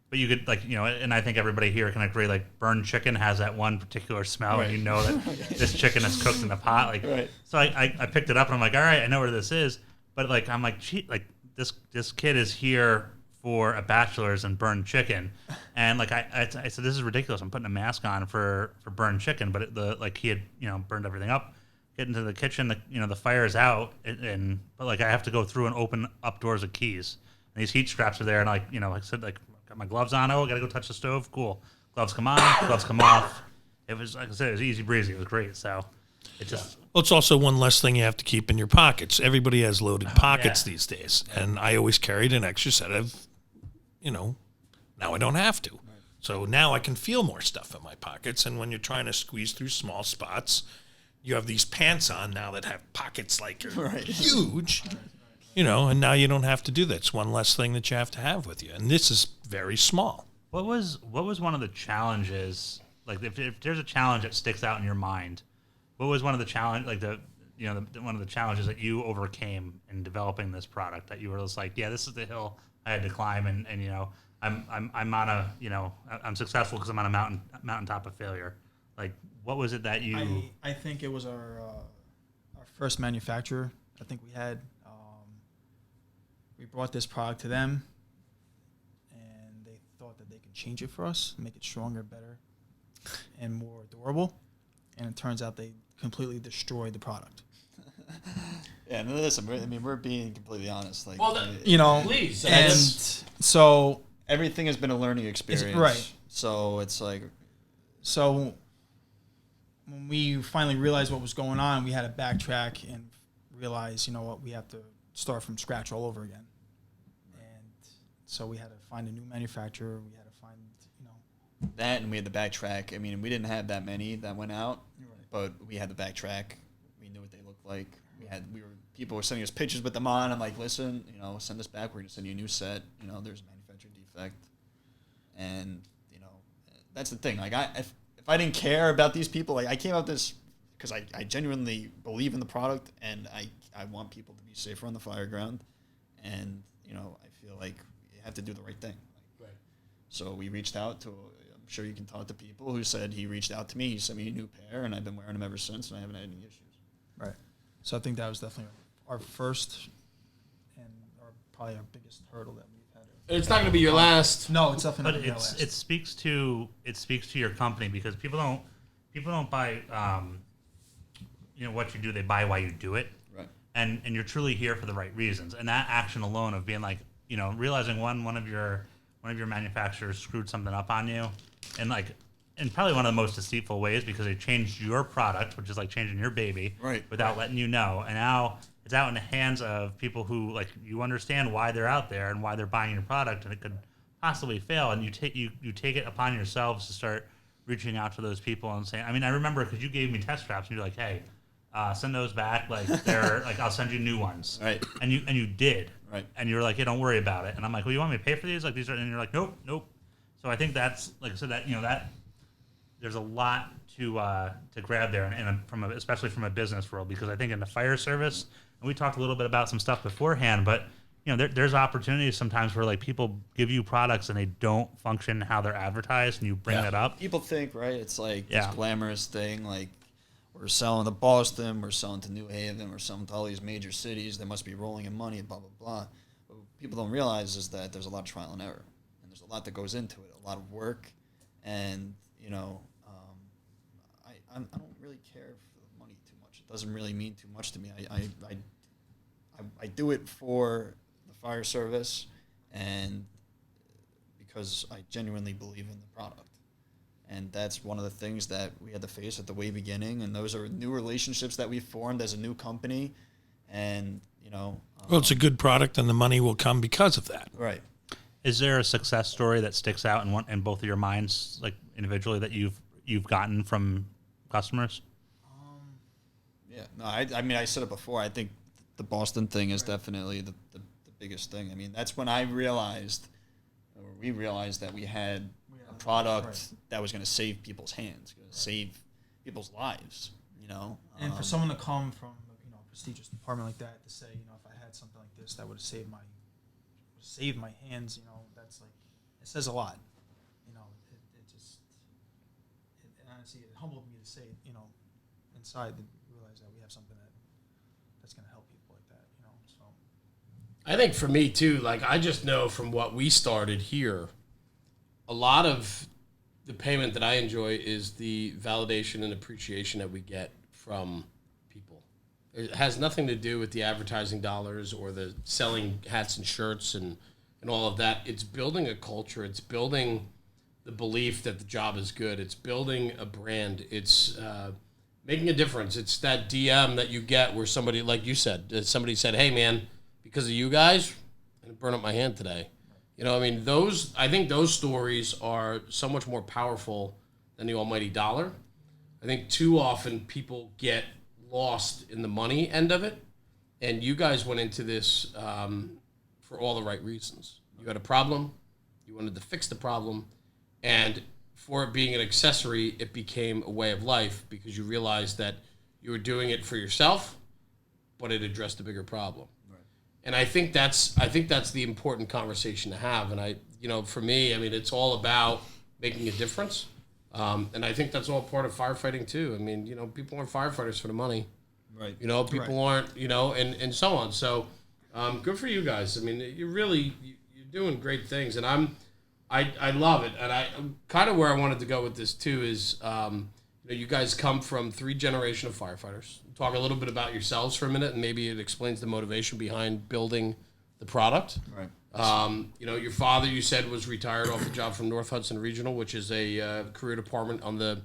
But you could, and I think everybody here can agree, burned chicken has that one particular smell, and that this chicken is cooked in the pot. So I picked it up, and I'm like, all right, I know where this is. But, I'm like, gee, this kid is here for a bachelor's and burned chicken. And, I said, this is ridiculous. I'm putting a mask on for burned chicken. But, he had, burned everything up. Get into the kitchen, the fire is out, but I have to go through and open up doors of keys. And these heat straps are there, and, like I said, got my gloves on. Oh, I got to go touch the stove. Cool. Gloves come on. Gloves come off. It was, like I said, it was easy breezy. It was great. So it just. Well, it's also one less thing you have to keep in your pockets. Everybody has loaded pockets these days. And I always carried an extra set of, now I don't have to. So now I can feel more stuff in my pockets. And when you're trying to squeeze through small spots, you have these pants on now that have pockets huge. And now you don't have to do that. It's one less thing that you have to have with you. And this is very small. What was one of the challenges? Like, if there's a challenge that sticks out in your mind, what was one of the challenge, like one of the challenges that you overcame in developing this product that you were just like, yeah, this is the hill I had to climb, and I'm on a, I'm successful because I'm on a mountaintop of failure. Like, what was it that you? I think it was our first manufacturer. I think we had we brought this product to them, and they thought that they could change it for us, make it stronger, better, and more durable. And it turns out they completely destroyed the product. Yeah, no, listen, we're being completely honest. Like, please. And so everything has been a learning experience, right? So it's like, so when we finally realized what was going on, we had to backtrack and realize, we have to start from scratch all over again. And so we had to find a new manufacturer. We had to find, that, and we had to backtrack. I mean, we didn't have that many that went out, but we had to backtrack. We knew what they looked like. People were sending us pictures with them on. I'm like, listen, send this back. We're gonna send you a new set. There's a manufacturing defect, and that's the thing. Like, if I didn't care about these people, like, I came out this because I genuinely believe in the product, and I want people to be safer on the fire ground, and I feel like you have to do the right thing. Right. So we reached out to. I'm sure you can talk to people who said he reached out to me. He sent me a new pair, and I've been wearing them ever since, and I haven't had any issues. Right. So I think that was definitely our first and probably our biggest hurdle that we've had. It's not going to be your last. No, it's definitely not But your last. it speaks to your company, because people don't buy what you do. They buy why you do it. Right. And you're truly here for the right reasons. And that action alone of being like, realizing one of your manufacturers screwed something up on you, and like, in probably one of the most deceitful ways, because they changed your product, which is like changing your baby, right, without letting you know. And now it's out in the hands of people who, like, you understand why they're out there and why they're buying your product, and it could possibly fail. And you take it upon yourselves to start reaching out to those people and saying, I remember, because you gave me test straps and you're like, hey, send those back. Like, they're like, I'll send you new ones. Right. And you did. Right. And you were like, yeah, don't worry about it. And I'm like, well, you want me to pay for these? Like, these are, and you're like, nope. So I think that's, like I said, that, that there's a lot to grab there, and especially from a business world, because I think in the fire service, and we talked a little bit about some stuff beforehand, but there's opportunities sometimes where, like, people give you products and they don't function how they're advertised, and you bring that up. People think, right, it's like this glamorous thing, like, we're selling to Boston, we're selling to New Haven, we're selling to all these major cities, they must be rolling in money, blah, blah, blah. But what people don't realize is that there's a lot of trial and error, and there's a lot that goes into it, a lot of work, and I don't really care for the money too much. It doesn't really mean too much to me. I do it for the fire service, and because I genuinely believe in the product. And that's one of the things that we had to face at the way beginning, and those are new relationships that we formed as a new company, and well, it's a good product, and the money will come because of that. Right. Is there a success story that sticks out in both of your minds, like individually, that you've gotten from customers? Yeah. No, I said it before. I think the Boston thing is definitely the biggest thing. I mean, that's when we realized that we had a product that was going to save people's hands, going to save people's lives, And for someone to come from a prestigious department like that to say, if I had something like this that would have saved my hands, that's like, it says a lot. Honestly, it humbled me to say, inside to realize that we have something that's going to help people like that, so. I think for me too, like, I just know from what we started here, a lot of the payment that I enjoy is the validation and appreciation that we get from people. It has nothing to do with the advertising dollars or the selling hats and shirts and all of that. It's building a culture. It's building the belief that the job is good. It's building a brand. It's making a difference. It's that DM that you get where somebody, like you said, somebody said, hey, man, because of you guys, I'm going to burn up my hand today. I think those stories are so much more powerful than the almighty dollar. I think too often people get lost in the money end of it And you guys went into this for all the right reasons. You had a problem. You wanted to fix the problem. And for it being an accessory, it became a way of life because you realized that you were doing it for yourself, but it addressed a bigger problem. Right. And I think that's the important conversation to have. And for me, I mean, it's all about making a difference. And I think that's all part of firefighting too. I mean, people aren't firefighters for the money. Right. People aren't, and so on. So, good for you guys. I mean, you're doing great things, and I love it. And I kind of where I wanted to go with this too is, you guys come from 3 generations of firefighters. Talk a little bit about yourselves for a minute, and maybe it explains the motivation behind building the product. Right. Your father, you said, was retired off the job from North Hudson Regional, which is a career department on the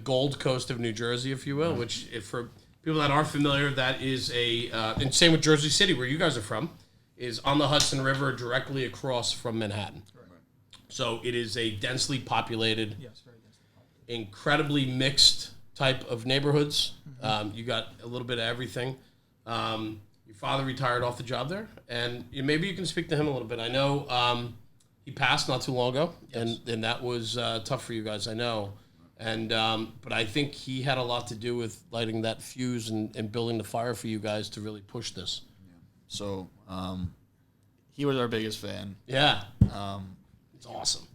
Gold Coast of New Jersey, if you will, which for people that aren't familiar, that is and same with Jersey City, where you guys are from, is on the Hudson River directly across from Manhattan. Right. So it is a densely populated, very densely populated, incredibly mixed type of neighborhoods. Mm-hmm. You got a little bit of everything. Your father retired off the job there, and maybe you can speak to him a little bit. I know he passed not too long ago, yes. and that was tough for you guys, I know. And but I think he had a lot to do with lighting that fuse and building the fire for you guys to really push this. Yeah. So he was our biggest fan. Yeah. It's awesome.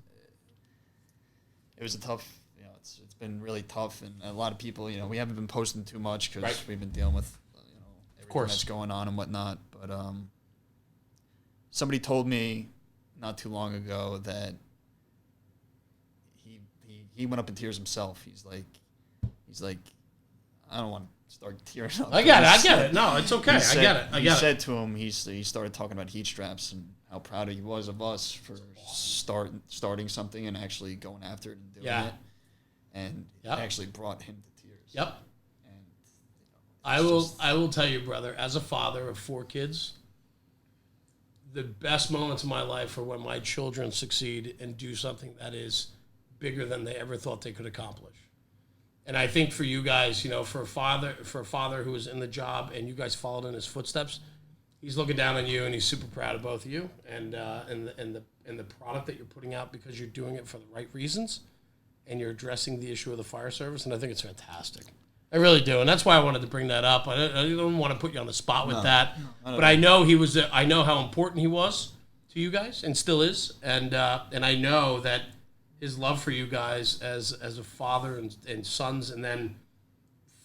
It was a tough, it's been really tough, and a lot of people, we haven't been posting too much because we've been dealing with, everything that's going on and whatnot. But somebody told me not too long ago that he went up in tears himself. He's like, I don't want to start tearing up. I get it. No, it's okay. I get it. He said to him, he started talking about heat straps and how proud he was of us for starting something and actually going after it and doing it. And it actually brought him to tears. Yep. And I will tell you, brother, as a father of 4 kids, the best moments of my life are when my children succeed and do something that is bigger than they ever thought they could accomplish. And I think for you guys, for a father who was in the job and you guys followed in his footsteps, he's looking down on you and he's super proud of both of you and the product that you're putting out because you're doing it for the right reasons and you're addressing the issue of the fire service. And I think it's fantastic. I really do, and that's why I wanted to bring that up. I don't want to put you on the spot with that, but I know I know how important he was to you guys, and still is, and I know that his love for you guys as a father and sons, and then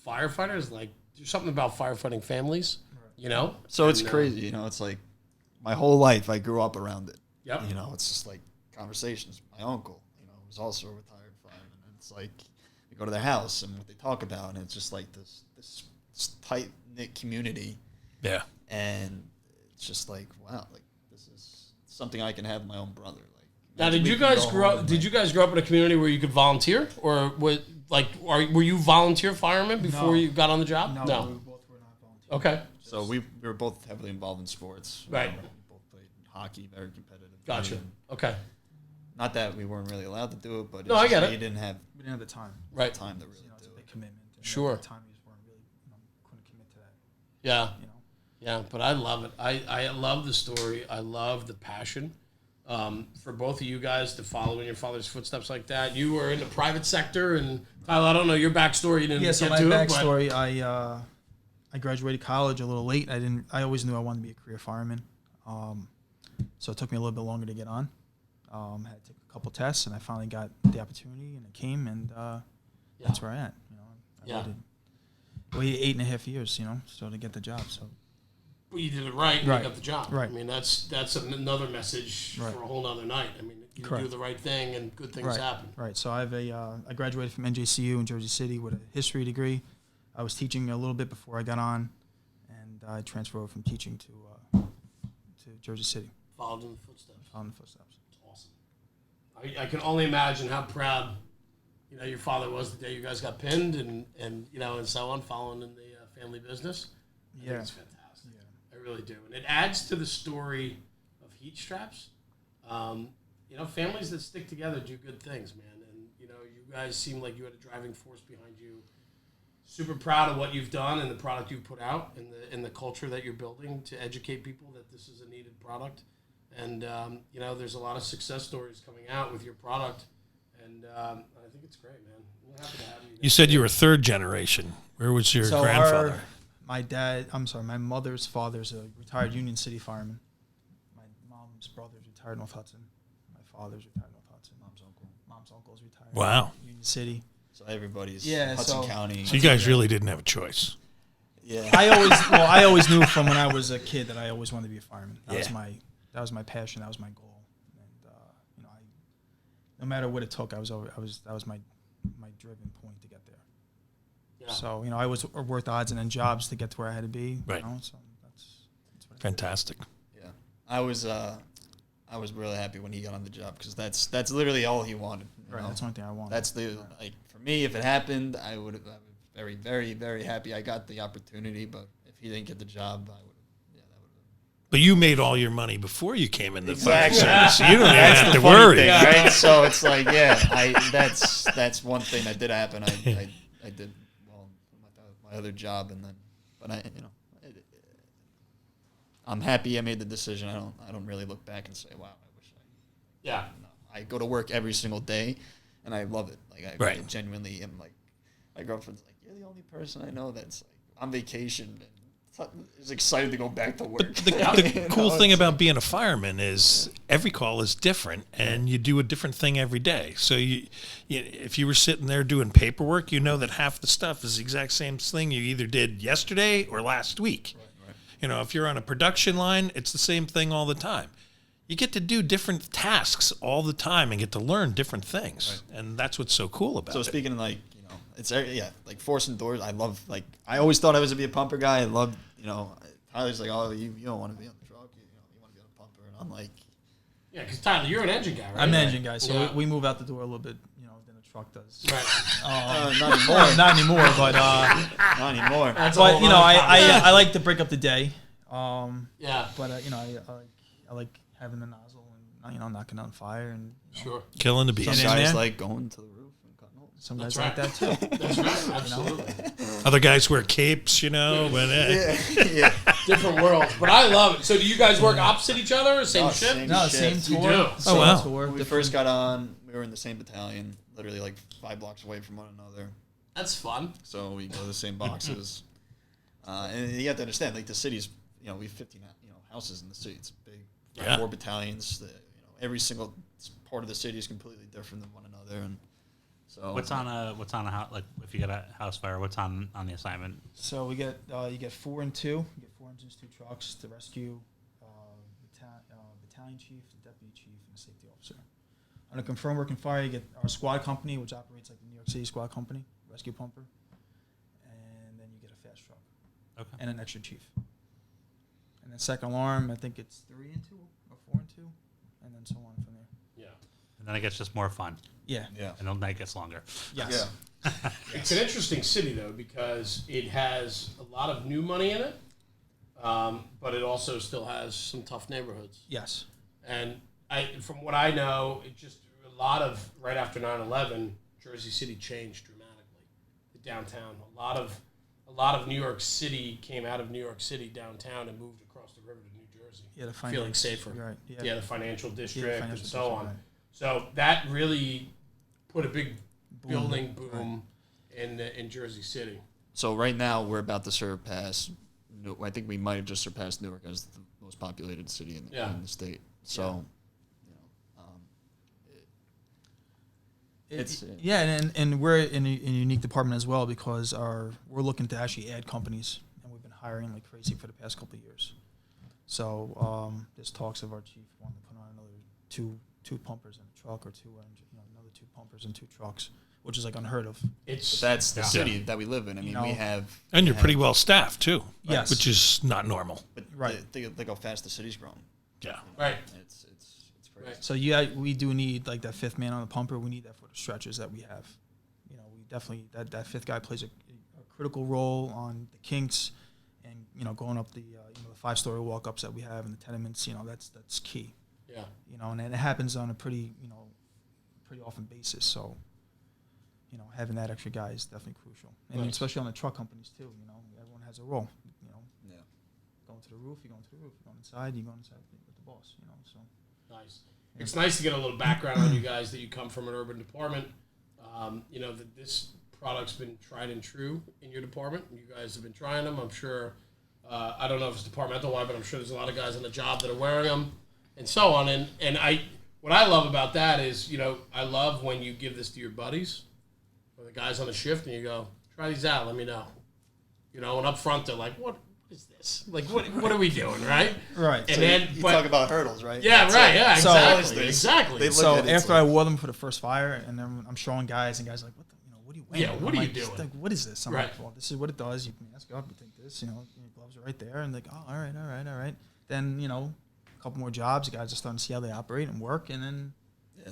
firefighters. Like, there's something about firefighting families, So it's crazy, It's like my whole life I grew up around it. Yep. It's just like conversations. My uncle, was also a retired fireman, and it's like, we go to their house and what they talk about, and it's just like this tight-knit community. Yeah. And it's just like, wow, like this is something I can have my own brother. Like, now, did you guys grow up in a community where you could volunteer, or were you volunteer firemen before you got on the job? No, we both were not volunteers. Okay. So we were both heavily involved in sports. Right. We both played hockey, very competitive. Gotcha. Okay. Not that we weren't really allowed to do it, but I get it. We didn't have the time. Right. Time to really it's do a big it. commitment. And Sure. At the time, we just weren't really, couldn't commit to that. Yeah. Yeah, but I love it. I love the story. I love the passion. For both of you guys to follow in your father's footsteps like that. You were in the private sector, and Tyler, I don't know your backstory. You didn't get so to my it. backstory, I graduated college a little late. I always knew I wanted to be a career fireman. So it took me a little bit longer to get on. I had to take a couple tests, and I finally got the opportunity, and it came, and that's where I at. I waited 8.5 years, so to get the job. So. But you did it right, and you got the job. Right. I mean, that's another message for a whole other night. I mean, you do the right thing, and good things happen. Right. So I graduated from NJCU in Jersey City with a history degree. I was teaching a little bit before I got on, and I transferred over from teaching to Jersey City. Followed in the footsteps. It's awesome. I can only imagine how proud, your father was the day you guys got pinned, and so on, following in the family business. I think it's fantastic. I really do, and it adds to the story of heat straps. Families that stick together do good things, man. And you guys seem like you had a driving force behind you, super proud of what you've done and the product you've put out and the culture that you're building to educate people that this is a needed product. And, there's a lot of success stories coming out with your product. And I think it's great, man. We're happy to have you. You said you were third generation. Where was your grandfather? My mother's father's a retired Union City fireman. My mom's brother's retired North Hudson. My father's retired North Hudson. Mom's uncle's retired. Wow. Union City. So everybody's Yeah, Hudson County. So you guys really didn't have a choice. Yeah. I always knew from when I was a kid that I always wanted to be a fireman. That was my passion. That was my goal. And no matter what it took, that was my driven point to get there. Yeah. So I always worked odds and ends jobs to get to where I had to be. Right. So that's what Fantastic. Yeah. I was really happy when he got on the job because that's literally all he wanted. Right. That's the only thing I wanted. That's for me. If it happened, I would have been very, very, very happy. I got the opportunity, but if he didn't get the job, I would. But you made all your money before you came in the Exactly. fire service. So you don't even That's have the to funny worry. thing, right? So it's like, that's one thing that did happen. I did well my other job, and then, but I'm happy I made the decision. I don't really look back and say, wow, I wish I. Yeah. No, I go to work every single day, and I love it. Like I genuinely am. Like my girlfriend's like, you're the only person I know that's like on vacation and is excited to go back to work. But the cool thing about being a fireman is every call is different, and you do a different thing every day. So if you were sitting there doing paperwork, that half the stuff is the exact same thing you either did yesterday or last week. Right. If you're on a production line, it's the same thing all the time. You get to do different tasks all the time and get to learn different things, and that's what's so cool about it. So speaking of it's like forcing doors. I love I always thought I was to be a pumper guy. I loved Tyler's like, oh, you don't want to be on the truck, you want to be on a pumper, and I'm like, yeah, because Tyler, you're an engine guy, right? I'm an engine guy, so we move out the door a little bit, than a truck does. Right. not anymore. Not anymore, but not anymore. But I like to break up the day. Yeah. But I like having the nozzle and knocking on fire and sure killing the beast. Some guys like going to the roof. Some guys like that too. That's right, absolutely. Other guys wear capes, but yeah. Different worlds, but I love it. So do you guys work opposite each other or same shift? No, same You tour. do. Same wow. tour. When we first got on, we were in the same battalion, literally like 5 blocks away from one another. That's fun. So we go to the same boxes. And you have to understand, like the city's, we have 15 houses in the city. It's big. Yeah. 4 battalions. Every single part of the city is completely different than one another, and so What's on a house, like if you get a house fire? What's on the assignment? So we get you get 4 and 2. You get 4 engines, 2 trucks to rescue battalion chief, the deputy chief, and the safety officer. On a confirmed working fire, you get our squad company, which operates like the New York City squad company, rescue pumper, and then you get a fast truck, and an extra chief. And then second alarm, I think it's 3 and 2 or 4 and 2, and then so on from there. Yeah. And then it gets just more fun. Yeah. And the night gets longer. Yes. Yeah. It's an interesting city, though, because it has a lot of new money in it, but it also still has some tough neighborhoods. Yes. And from what I know, it just a lot of, right after 9/11, Jersey City changed dramatically. The downtown, a lot of New York City came out of New York City downtown and moved across the river to New Jersey, feeling safer. Right. Yeah, the financial district and so on. Right. So that really put a big building boom in Jersey City. So right now we're about to surpass. I think we might have just surpassed Newark as the most populated city in the state. So, and we're in a unique department as well because we're looking to actually add companies, and we've been hiring like crazy for the past couple of years. So there's talks of our chief wanting to put on another two pumpers in a truck or another 2 pumpers and 2 trucks, which is like unheard of. But that's the city that we live in. I mean, we have, and you're pretty well staffed too. Yes. Which is not normal. but Right. think how fast the city's grown. Yeah. Right. It's crazy. Right. So we do need like that 5th man on the pumper. We need that for the stretches that we have. We definitely that 5th guy plays a critical role on the kinks, and going up the 5-story walk-ups that we have in the tenements. That's key. Yeah. And it happens on a pretty often basis. So, having that extra guy is definitely crucial, and especially on the truck companies too. Everyone has a role. Yeah. Going to the roof, you're going to the roof. You're going inside, you're going inside with the boss. So nice. Yeah. It's nice to get a little background on you guys that you come from an urban department. That this product's been tried and true in your department. You guys have been trying them. I'm sure. I don't know if it's departmental wide, but I'm sure there's a lot of guys on the job that are wearing them, and so on. And what I love about that is, I love when you give this to your buddies or the guys on the shift, and you go, try these out. Let me know. And up front they're like, what is this? Like, what are we doing, right? Right. So And then you talk about hurdles, right? Yeah, right. Yeah, So- exactly. So after I wore them for the first fire, and then I'm showing guys, and guys are like, what are you wearing? Yeah, what are you like, doing? Like, what is this? I'm Right. like, well, this is what it does. You mask up, you take this, your gloves are right there, and like, oh, all right. Then, a couple more jobs, the guys are starting to see how they operate and work, and then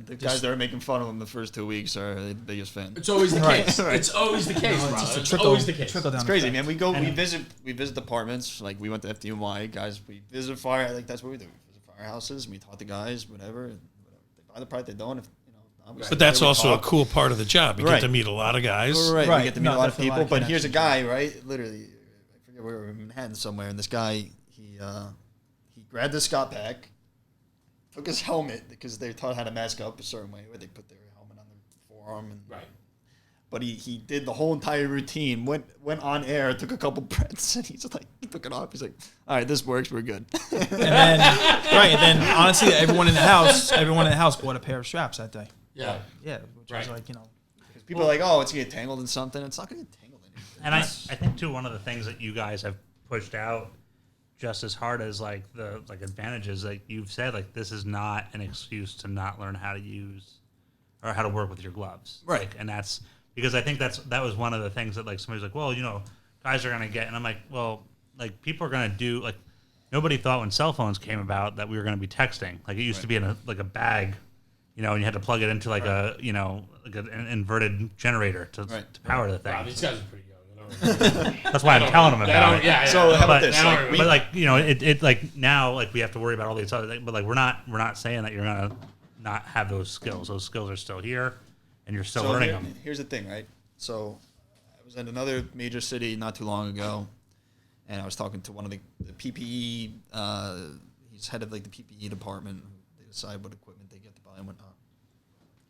the guys that are making fun of him the first 2 weeks are the biggest fan. It's always the Right. case. It's always the case, it's brother. just a It's trickle, always the case. trickle down. It's crazy, effect. man. We visit departments. Like, we went to FDNY, guys. We visit fire. Like, that's what we do. We visit firehouses. We talk to guys, whatever. And they buy the product. They don't. If not, we sit But that's there, we also talk. a cool part of the job. You Right. get to meet a lot of guys. Right. We Right. get to meet No, a lot of definitely a lot people. of But here's a connections. guy, right? Literally, I forget where we were in Manhattan somewhere, and this guy, he grabbed the Scott pack, took his helmet because they're taught how to mask up a certain way, where they put their helmet on their forearm, and Right. But he did the whole entire routine. Went on air, took a couple breaths, and he's like, he took it off. He's like, all right, this works. We're good. And then honestly, everyone in the house bought a pair of straps that day. Yeah. Yeah, which was Right. like, Because people are like, oh, it's gonna get tangled in something. It's not gonna get tangled in anything. And I think too, one of the things that you guys have pushed out just as hard as like the advantages, like you've said, like this is not an excuse to not learn how to use or how to work with your gloves. Right. Like, and that's because I think that was one of the things that like somebody's like, well, guys are gonna get, and I'm like, well, like people are gonna do, like nobody thought when cell phones came about that we were gonna be texting. Like it used to be in a bag, and you had to plug it into like a like an inverted generator to power the thing. Wow, these guys are pretty young. That's why I'm telling them about it. Yeah. So how about But- this? But like it like now like we have to worry about all these other things. But like we're not saying that you're gonna not have those skills. Those skills are still here, and you're still learning them. Here's the thing, right? So I was in another major city not too long ago, and I was talking to one of the PPE. He's head of like the PPE department. They decide what equipment they get to buy and whatnot.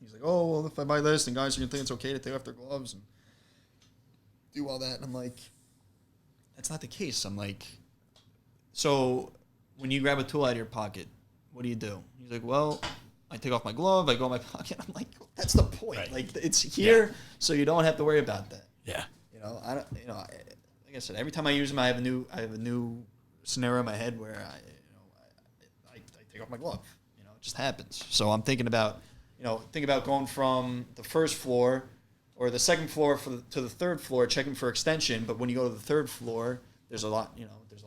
He's like, oh, well, if I buy this, then guys are gonna think it's okay to take off their gloves and do all that. And I'm like, that's not the case. I'm like, so when you grab a tool out of your pocket, what do you do? He's like, well, I take off my glove, I go in my pocket. I'm like, that's the point. Right. Like, it's here, so you don't have to worry about that. Yeah. I don't. Like I said, every time I use them, I have a new scenario in my head where I take off my glove. It just happens. So I'm thinking about, going from the first floor or the second floor to the third floor, checking for extension. But when you go to the third floor, there's a lot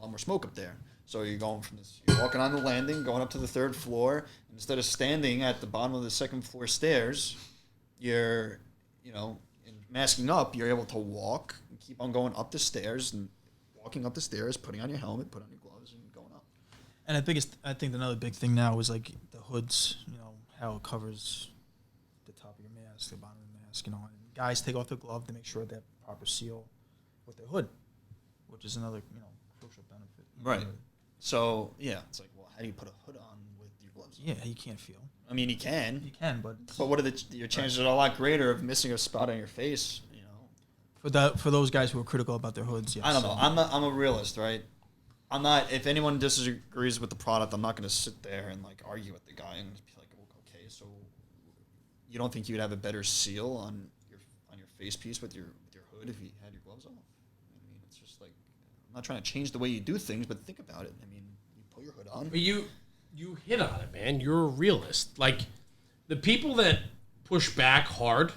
more smoke up there. So you're walking on the landing, going up to the third floor. And instead of standing at the bottom of the second floor stairs, you're, masking up, you're able to walk and keep on going up the stairs and walking up the stairs, putting on your helmet, put on your gloves, and going up. and I think another big thing now is like the hoods, how it covers the top of your mask, the bottom of the mask, and guys take off their glove to make sure they have proper seal with their hood, which is another, crucial benefit. Right. So, yeah, it's like, well, how do you put a hood on with your gloves? Yeah, you can't feel. I mean, you can. You can, but What are your chances are a lot greater of missing a spot on your face, for those guys who are critical about their hoods, yes. I don't know. I'm a realist, right? I'm not. If anyone disagrees with the product, I'm not going to sit there and like argue with the guy and just be like, okay, so you don't think you'd have a better seal on your face piece with your hood if you had your gloves off? I mean, it's just like, I'm not trying to change the way you do things, but think about it. I mean, you put your hood on. But you hit on it, man. You're a realist. Like the people that push back hard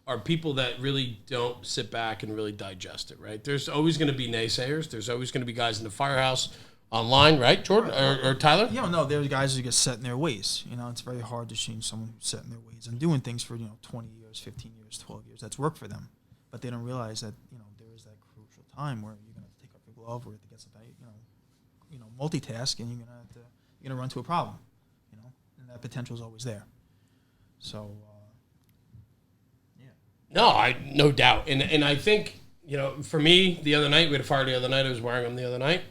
are people that really don't sit back and really digest it, right? There's always going to be naysayers. There's always going to be guys in the firehouse online, right, Jordan or Tyler? Yeah, no, there's guys who get set in their ways. It's very hard to change someone who's set in their ways and doing things for 20 years, 15 years, 12 years. That's work for them, but they don't realize that there is that crucial time where you're going to take off your glove, or you have to get something, multitask, and you're going to run to a problem, and that potential is always there. So, yeah. No, no doubt. And I think, for me, the other night, we had a fire the other night. I was wearing them the other night.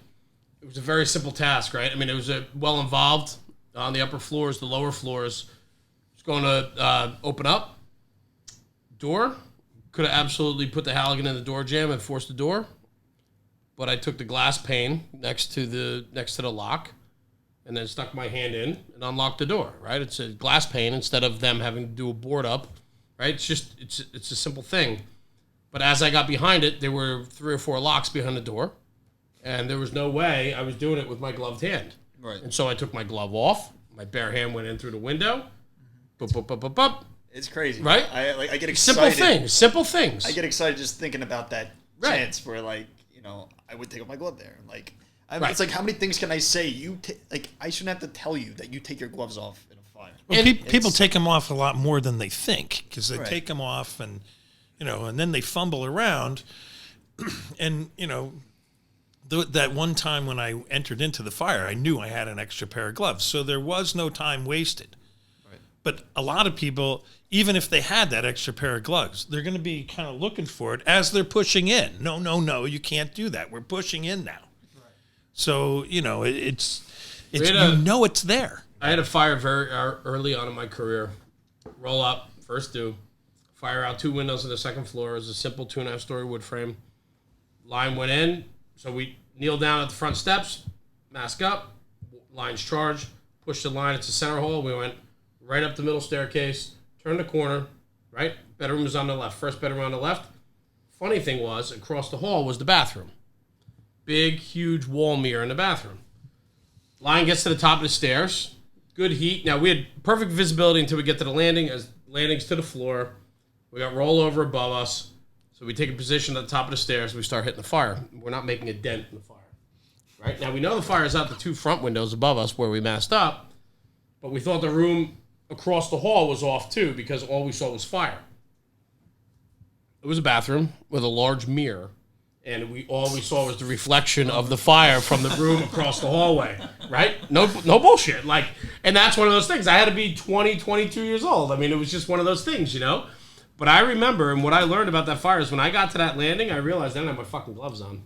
It was a very simple task, right? I mean, it was well involved on the upper floors, the lower floors. Just going to open up. Door. Could have absolutely put the Halligan in the door jamb and forced the door. But I took the glass pane next to the lock and then stuck my hand in and unlocked the door, right? It's a glass pane instead of them having to do a board up, right? It's a simple thing. But as I got behind it, there were 3 or 4 locks behind the door, and there was no way I was doing it with my gloved hand. Right. And so I took my glove off. My bare hand went in through the window. Boop, boop, boop, boop, boop. It's crazy, right? I get excited. Simple things. I get excited just thinking about that Right. chance where, I would take off my glove there. Right. It's like, how many things can I say? I shouldn't have to tell you that you take your gloves off in a fire. Well, people take them off a lot more than they think because they Right. take them off and then they fumble around. And, that one time when I entered into the fire, I knew I had an extra pair of gloves. So there was no time wasted. Right. But a lot of people, even if they had that extra pair of gloves, they're going to be kind of looking for it as they're pushing in. No, you can't do that. We're pushing in now. Right. So, it's it's there. I had a fire very early on in my career. Roll up, first do. Fire out 2 windows on the second floor. It was a simple 2.5-story wood frame. Line went in, so we kneeled down at the front steps, mask up, lines charged, pushed the line. It's a center hole. We went right up the middle staircase, turned the corner, right? Bedroom was on the left. First bedroom on the left. Funny thing was, across the hall was the bathroom. Big, huge wall mirror in the bathroom. Line gets to the top of the stairs. Good heat. Now, we had perfect visibility until we get to the landing. As landing's to the floor, we got rollover above us. So we take a position at the top of the stairs. We start hitting the fire. We're not making a dent in the fire. Right? Now, we know the fire is out the 2 front windows above us where we masked up, but we thought the room across the hall was off too because all we saw was fire. It was a bathroom with a large mirror, and all we saw was the reflection of the fire from the room across the hallway, right? No bullshit. And that's one of those things. I had to be 20, 22 years old. I mean, it was just one of those things, But I remember, and what I learned about that fire is when I got to that landing, I realized I didn't have my fucking gloves on.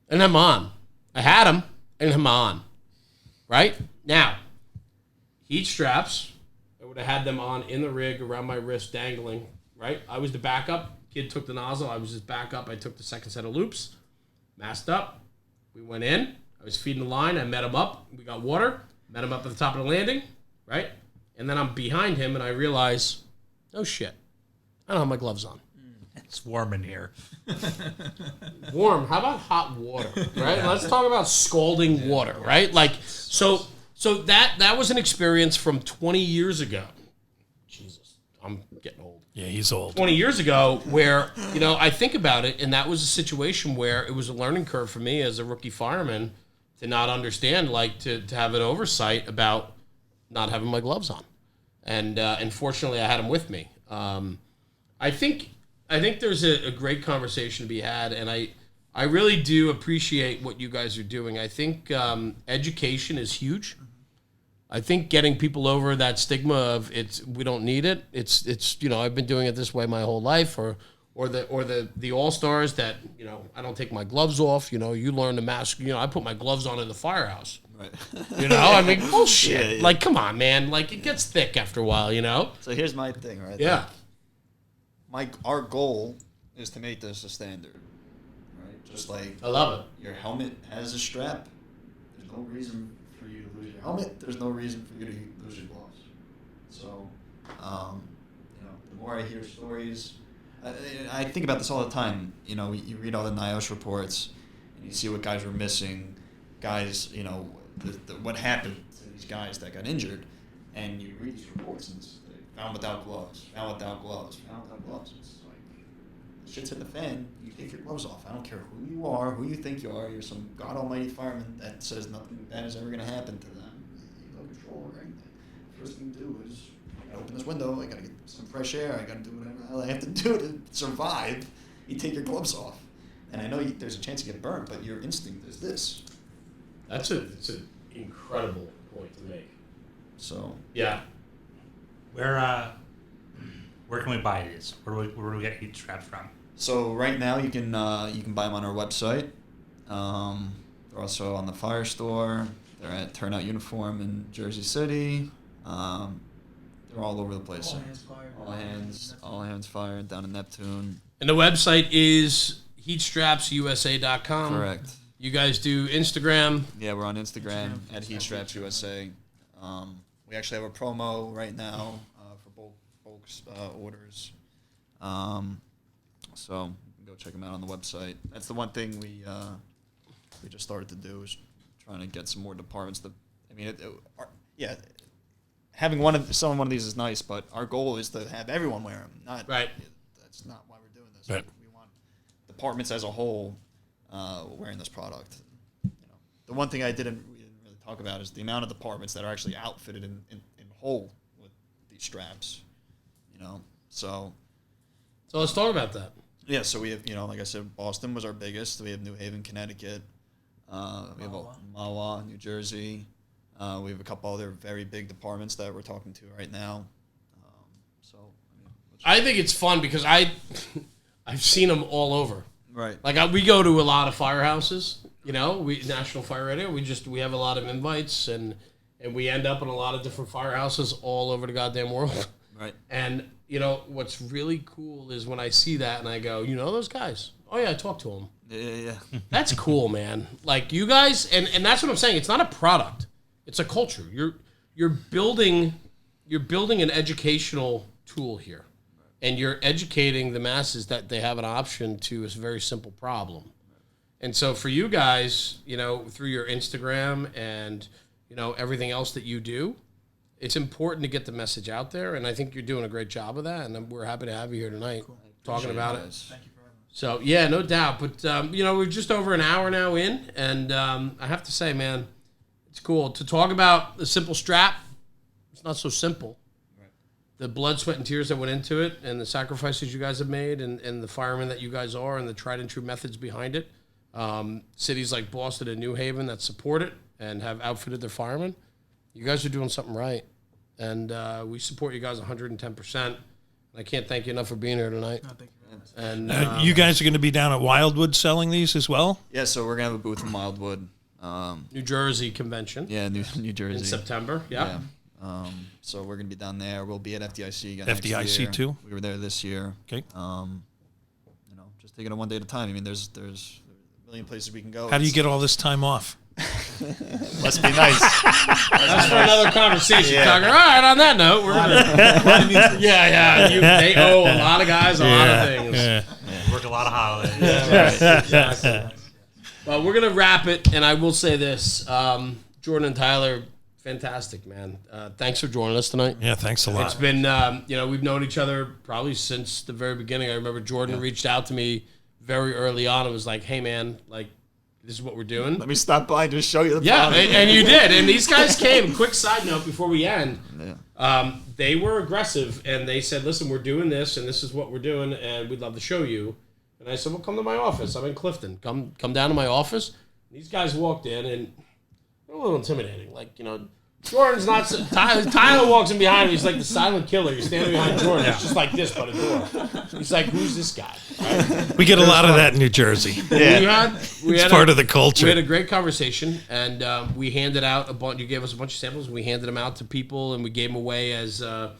I didn't have them on. I had them. I didn't have them on. Right? Now, heat straps, I would have had them on in the rig around my wrist dangling, right? I was the backup. Kid took the nozzle. I was just backup. I took the second set of loops, masked up. We went in. I was feeding the line. I met him up. We got water. Met him up at the top of the landing, right? And then I'm behind him, and I realize, oh shit, I don't have my gloves on. It's warm in here. Warm? How about hot water, right? Let's talk about scalding water, right? So that was an experience from 20 years ago. Jesus, I'm getting old. Yeah, he's old. 20 years ago where, I think about it, and that was a situation where it was a learning curve for me as a rookie fireman to not understand, to have an oversight about not having my gloves on. And fortunately, I had them with me. I think there's a great conversation to be had, and I really do appreciate what you guys are doing. I think education is huge. I think getting people over that stigma of we don't need it. It's I've been doing it this way my whole life, or the all-stars that I don't take my gloves off. You learn to mask. I put my gloves on in the firehouse. Right. I mean, bullshit. Yeah. Come on, man. It gets thick after a while. So here's my thing, right? Yeah. Our goal is to make this a standard, right? Just like I love it. your helmet has a strap. There's no reason for you to lose your helmet. There's no reason for you to lose your gloves. So, the more I hear stories, I think about this all the time. You read all the NIOSH reports, and you see what guys were missing, guys, what happened to these guys that got injured, and you read these reports and it's found without gloves, found without gloves, found without gloves. It's like, shit's hit the fan, you take your gloves off. I don't care who you are, who you think you are. You're some God almighty fireman that says nothing bad is ever going to happen to them. You don't control or anything. First thing to do is, I gotta open this window, I gotta get some fresh air, I gotta do whatever the hell I have to do to survive. You take your gloves off. And I know there's a chance to get burned, but your instinct is this. It's an incredible point to make. So yeah, We're Where can we buy these? Where do we get heat straps from? So right now you can buy them on our website. They're also on the Fire Store. They're at Turnout Uniform in Jersey City. They're all over the place. All hands fired down in Neptune. And the website is heatstrapsusa.com. Correct. You guys do Instagram. Yeah, we're on Instagram at HeatStrapsUSA. We actually have a promo right now for bulk orders. So go check them out on the website. That's the one thing we just started to do is trying to get some more departments. Having one of these is nice, but our goal is to have everyone wear them. Right. That's not why we're doing this. Right. We want departments as a whole wearing this product. The one thing we didn't really talk about is the amount of departments that are actually outfitted in whole with these straps. So let's talk about that. yeah, so we have, like I said, Boston was our biggest. We have New Haven, Connecticut. We have Mahwah, New Jersey. We have a couple other very big departments that we're talking to right now. I think it's fun because I've seen them all over. Right. Like we go to a lot of firehouses. We National Fire Radio. We have a lot of invites and we end up in a lot of different firehouses all over the goddamn world. Right. And what's really cool is when I see that and I go, those guys. Oh yeah, I talked to them. Yeah. That's cool, man. Like you guys, and that's what I'm saying. It's not a product; it's a culture. You're building an educational tool here, and you're educating the masses that they have an option to a very simple problem. And so for you guys, through your Instagram and everything else that you do, it's important to get the message out there. And I think you're doing a great job of that. And we're happy to have you here tonight talking about it. Thank you for having us. So, yeah, no doubt. But, we're just over an hour now in. And I have to say, man, it's cool. To talk about the simple strap, it's not so simple. Right. The blood, sweat, and tears that went into it and the sacrifices you guys have made and the firemen that you guys are and the tried and true methods behind it. Cities like Boston and New Haven that support it and have outfitted their firemen. You guys are doing something right. And we support you guys 110%. I can't thank you enough for being here tonight. No, thank you very much. And you guys are going to be down at Wildwood selling these as well? Yeah, so we're going to have a booth in Wildwood. New Jersey convention. Yeah, New Jersey. In September, yeah. So we're going to be down there. We'll be at FDIC again FDIC next year. too? We were there this year. Okay. Just taking it one day at a time. I mean, there's a million places we can go. How do you get all this time off? Must be nice. That's for another conversation. Yeah. All right, on that note, we're gonna, they owe a lot of guys a lot of things. Yeah. Work a lot of holidays. Yeah, right. Exactly. Well, we're gonna wrap it, and I will say this: Jordan and Tyler, fantastic, man. Thanks for joining us tonight. Yeah, thanks a lot. It's been, we've known each other probably since the very beginning. I remember Jordan reached out to me very early on and was like, "Hey, man, this is what we're doing. Let me stop by and just show you the product." product. And you did. And these guys came. Quick side note before we end. Yeah. They were aggressive, and they said, "Listen, we're doing this, and this is what we're doing, and we'd love to show you." And I said, "Well, come to my office. I'm in Clifton. Come down to my office." These guys walked in, and they're a little intimidating. Jordan's not. Tyler walks in behind him. He's like the silent killer. You're standing behind Jordan. It's just like this, but a door. He's like, "Who's this guy?" Right? We get a lot of that in New Jersey. Yeah. It's part of the culture. We had a great conversation, and we handed out a bunch. You gave us a bunch of samples, and we handed them out to people, and we gave them away as not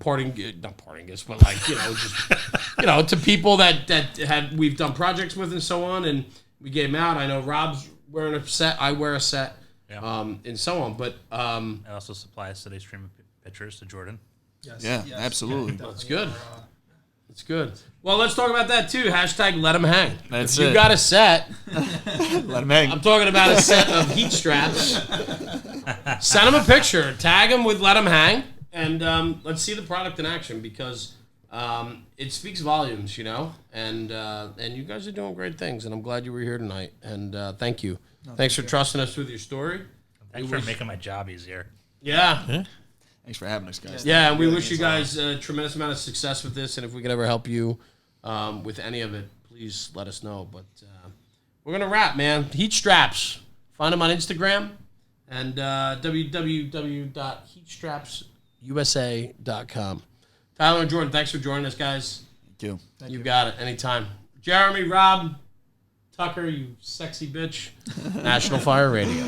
parting gifts, but just to people that we've done projects with and so on, and we gave them out. I know Rob's wearing a set. I wear a set. Yeah. And so on, but I also supply a steady stream of pictures to Jordan. Yes, absolutely. That's good. That's good. Well, let's talk about that too. Hashtag let them hang. That's if you got a set. Let them hang. I'm talking about a set of heat straps. Send them a picture. Tag them with let them hang, and let's see the product in action because it speaks volumes, And you guys are doing great things, and I'm glad you were here tonight. And thank you. Thanks for trusting us with your story. Thanks for making my job easier. Yeah. Thanks for having us, guys. Yeah, and we wish you guys a tremendous amount of success with this. And if we could ever help you with any of it, please let us know. But we're going to wrap, man. Heat straps. Find them on Instagram and www.heatstrapsusa.com. Tyler and Jordan, thanks for joining us, guys. Thank you. You got it. Anytime. Jeremy, Rob, Tucker, you sexy bitch. National Fire Radio.